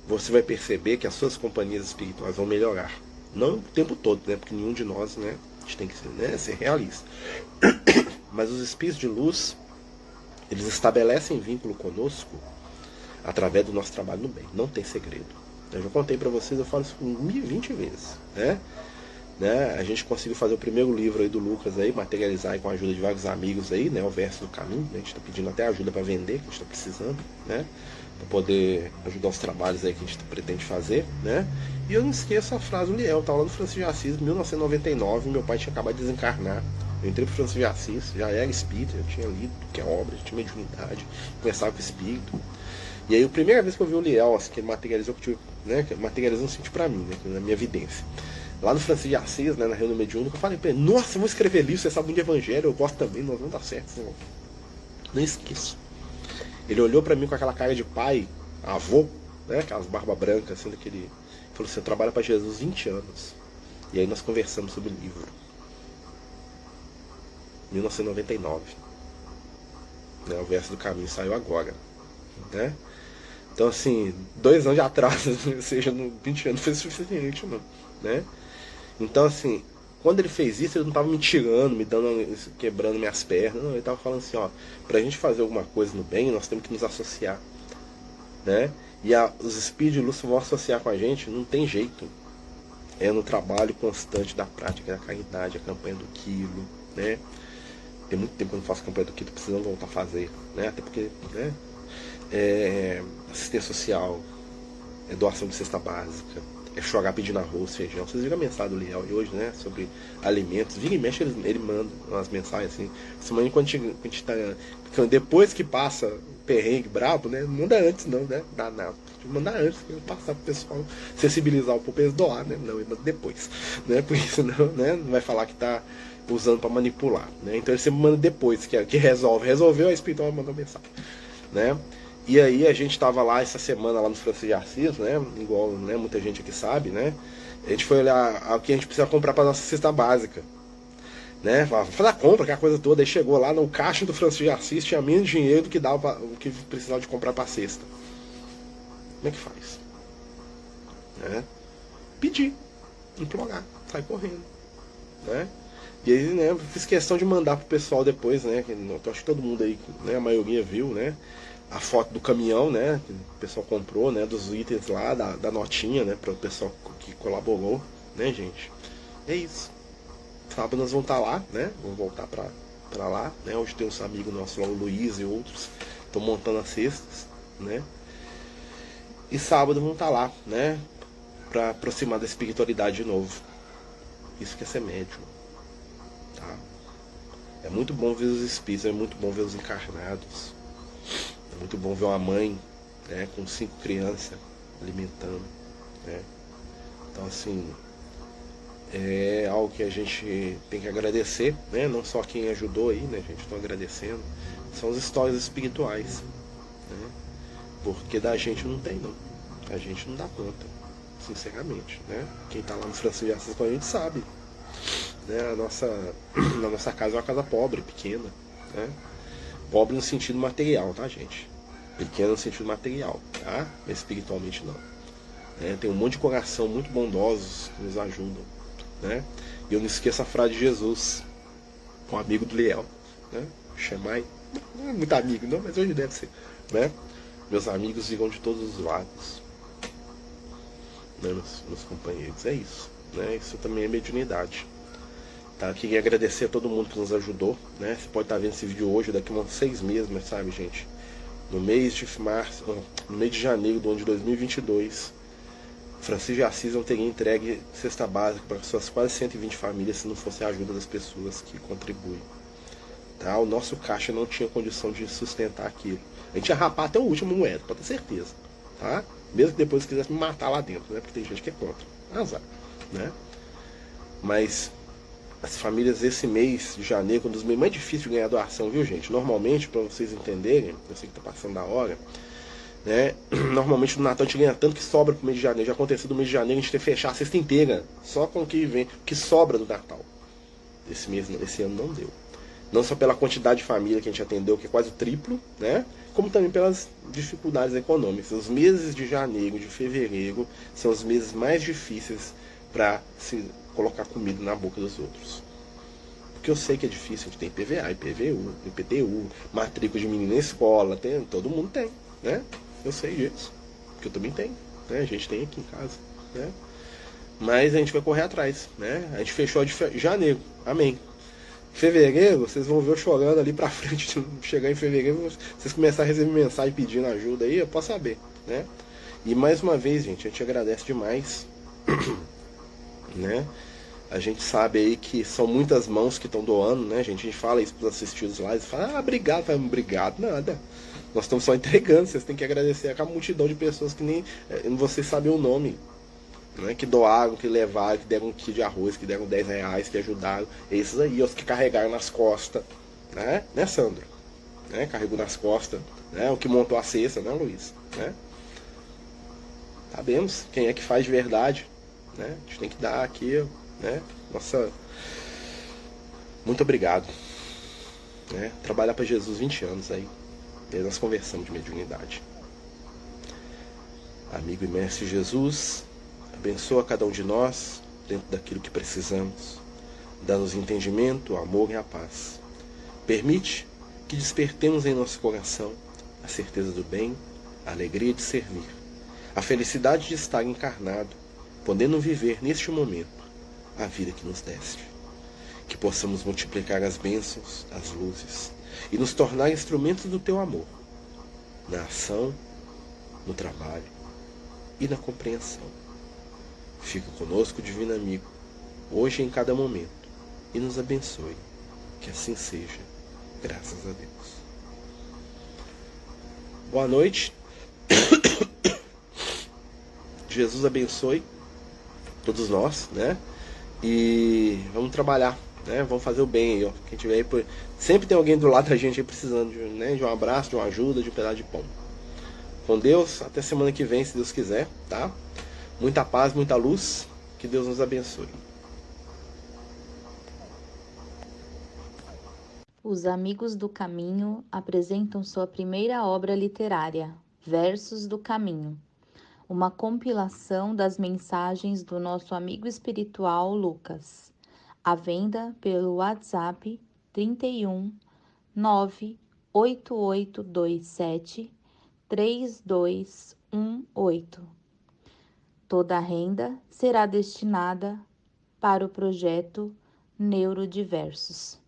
você vai perceber que as suas companhias espirituais vão melhorar. Não o tempo todo, né? Porque nenhum de nós, né? A gente tem que ser realista. Mas os espíritos de luz, eles estabelecem vínculo conosco através do nosso trabalho no bem. Não tem segredo. Eu já contei para vocês, eu falo isso 20 vezes, né? A gente conseguiu fazer o primeiro livro aí do Lucas aí, materializar aí com a ajuda de vários amigos aí, né? O Verso do Caminho, né? A gente está pedindo até ajuda para vender, que a gente está precisando, né? Para poder ajudar os trabalhos aí que a gente pretende fazer, né? E eu não esqueço a frase do Liel, estava lá no Francisco de Assis, em 1999, meu pai tinha acabado de desencarnar. Eu entrei pro Francisco de Assis, já era espírita, eu tinha lido que é obra, já tinha mediunidade, conversava com o espírito. E aí a primeira vez que eu vi o Liel, assim, que ele materializou, né? Materializou um sentido para mim, né? Na minha vidência. Lá no Francisco de Assis, né, na reunião mediúnica, eu falei pra ele, nossa, vou escrever livro, você sabe muito de evangelho, eu gosto também, nós vamos dar certo. Não esqueço. Ele olhou pra mim com aquela cara de pai, avô, né, aquelas barbas brancas, assim, daquele... Falou assim, eu trabalho pra Jesus 20 anos. E aí nós conversamos sobre o livro. 1999. Né, o Verso do Caminho saiu agora. Né? Então, assim, 2 anos de atraso, ou seja, 20 anos foi suficiente, não, né? Então, assim, quando ele fez isso, ele não estava me tirando, me dando, quebrando minhas pernas, não, ele estava falando assim, ó, pra gente fazer alguma coisa no bem, nós temos que nos associar, né? E os espíritos de luz vão associar com a gente, não tem jeito. É no trabalho constante da prática da caridade, a campanha do quilo, né? Tem muito tempo que eu não faço campanha do quilo, tô precisando voltar a fazer, né? Até porque, né? Assistência social, doação de cesta básica, chorar pedindo arroz, feijão. Vocês viram a mensagem do Liel de hoje, né? Sobre alimentos. Vira e mexe, ele manda umas mensagens assim. Semana quando a gente tá. Depois que passa o perrengue brabo, né? Não manda antes, não, né? Dá nada. Manda antes, pra passar pro pessoal sensibilizar o povo pra eles doar, né? Não, ele manda depois, né? Porque senão, né? Não vai falar que tá usando pra manipular, né? Então ele sempre manda depois, que resolve. Resolveu, a espiritual manda mensagem, né? E aí a gente estava lá essa semana lá no Francisco de Assis, né? Igual, né, muita gente aqui sabe, né? A gente foi olhar o que a gente precisa comprar para nossa cesta básica, né? Fazer a compra, aquela coisa toda. Aí chegou lá no caixa do Francisco de Assis, tinha menos dinheiro do que dava o que precisava de comprar para a cesta. Como é que faz? Né? Pedir, implorar, sai correndo, né? E aí, né, fiz questão de mandar pro pessoal depois, né? Eu acho que todo mundo aí, né, a maioria viu, né? A foto do caminhão, né, que o pessoal comprou, né, dos itens lá, da notinha, né, para o pessoal que colaborou, né, gente. É isso. Sábado nós vamos estar lá, né, vamos voltar pra lá, né, hoje tem uns amigos nossos lá, o Luiz e outros, estão montando as cestas, né. E sábado vamos estar lá, né, para aproximar da espiritualidade de novo. Isso que é ser médium, tá? É muito bom ver os espíritos, é muito bom ver os encarnados. É muito bom ver uma mãe, né, com 5 crianças alimentando, né? Então, assim, é algo que a gente tem que agradecer, né? Não só quem ajudou aí, né? A gente está agradecendo. São as histórias espirituais, né? Porque da gente não tem, não. A gente não dá conta, sinceramente, né? Quem está lá no Francisco de Assis com a gente sabe, né? Na nossa casa é uma casa pobre, pequena, né? Pobre no sentido material, tá, gente? Pequena no sentido material, tá? Mas espiritualmente não. Né? Tem um monte de coração muito bondosos que nos ajudam, né? E eu não esqueço a frase de Jesus, um amigo do Liel, né? Chamai, não é muito amigo não, mas hoje deve ser, né? Meus amigos virão de todos os lados, né? Meus companheiros, é isso, né? Isso também é mediunidade, tá? Queria agradecer a todo mundo que nos ajudou, né? Você pode estar vendo esse vídeo hoje, daqui a uns 6 meses, mas sabe, gente, no mês de março, no mês de janeiro do ano de 2022, Francisco de Assis não teria entregue cesta básica para suas quase 120 famílias se não fosse a ajuda das pessoas que contribuem. Tá? O nosso caixa não tinha condição de sustentar aquilo. A gente ia rapar até o último moeda, pode ter certeza. Tá? Mesmo que depois quisesse me matar lá dentro, né? Porque tem gente que é contra. Azar. Né? Mas as famílias esse mês de janeiro, um dos meses mais difíceis de ganhar doação, viu, gente? Normalmente, para vocês entenderem, eu sei que tá passando da hora, né? Normalmente no Natal a gente ganha tanto que sobra pro mês de janeiro. Já aconteceu no mês de janeiro a gente ter que fechar a cesta inteira só com o que vem, que sobra do Natal. Esse ano não deu. Não só pela quantidade de família que a gente atendeu, que é quase o triplo, né? Como também pelas dificuldades econômicas. Os meses de janeiro, de fevereiro, são os meses mais difíceis para se colocar comida na boca dos outros. Porque eu sei que é difícil, a gente tem IPVA, IPVU, IPTU, matrícula de menino na escola, todo mundo tem, né? Eu sei disso, porque eu também tenho, né? A gente tem aqui em casa, né? Mas a gente vai correr atrás, né? A gente fechou de janeiro, amém. Fevereiro, vocês vão ver eu chorando ali pra frente, chegar em fevereiro, vocês começarem a receber mensagem pedindo ajuda aí, eu posso saber, né? E mais uma vez, gente, a gente agradece demais, né? A gente sabe aí que são muitas mãos que estão doando, né, gente? A gente fala isso pros assistidos lá, eles falam, obrigado, obrigado, nada. Nós estamos só entregando, vocês têm que agradecer aquela multidão de pessoas que nem vocês sabem o nome, né? Que doaram, que levaram, que deram um quilo de arroz, que deram 10 reais, que ajudaram. Esses aí, os que carregaram nas costas, né, Sandra? Né? Carregou nas costas, né? O que montou a cesta, né, Luiz? Né? Sabemos quem é que faz de verdade, né? A gente tem que dar aqui, né? Nossa, muito obrigado, né? Trabalhar para Jesus 20 anos aí, desde nós conversamos de mediunidade. Amigo e mestre Jesus, abençoa cada um de nós dentro daquilo que precisamos, dá-nos entendimento, amor e a paz. Permite que despertemos em nosso coração a certeza do bem, a alegria de servir, a felicidade de estar encarnado, podendo viver neste momento a vida que nos deste. Que possamos multiplicar as bênçãos, as luzes, e nos tornar instrumentos do teu amor, na ação, no trabalho e na compreensão. Fica conosco, divino amigo, hoje e em cada momento, e nos abençoe. Que assim seja, graças a Deus. Boa noite. Jesus abençoe todos nós, né? E vamos trabalhar, né? Vamos fazer o bem aí, ó. Quem tiver aí, sempre tem alguém do lado da gente aí precisando né? De um abraço, de uma ajuda, de um pedaço de pão. Com Deus, até semana que vem, se Deus quiser, tá? Muita paz, muita luz, que Deus nos abençoe. Os Amigos do Caminho apresentam sua primeira obra literária, Versos do Caminho, uma compilação das mensagens do nosso amigo espiritual Lucas, à venda pelo WhatsApp 31 98827 3218. Toda a renda será destinada para o projeto Neurodiversos.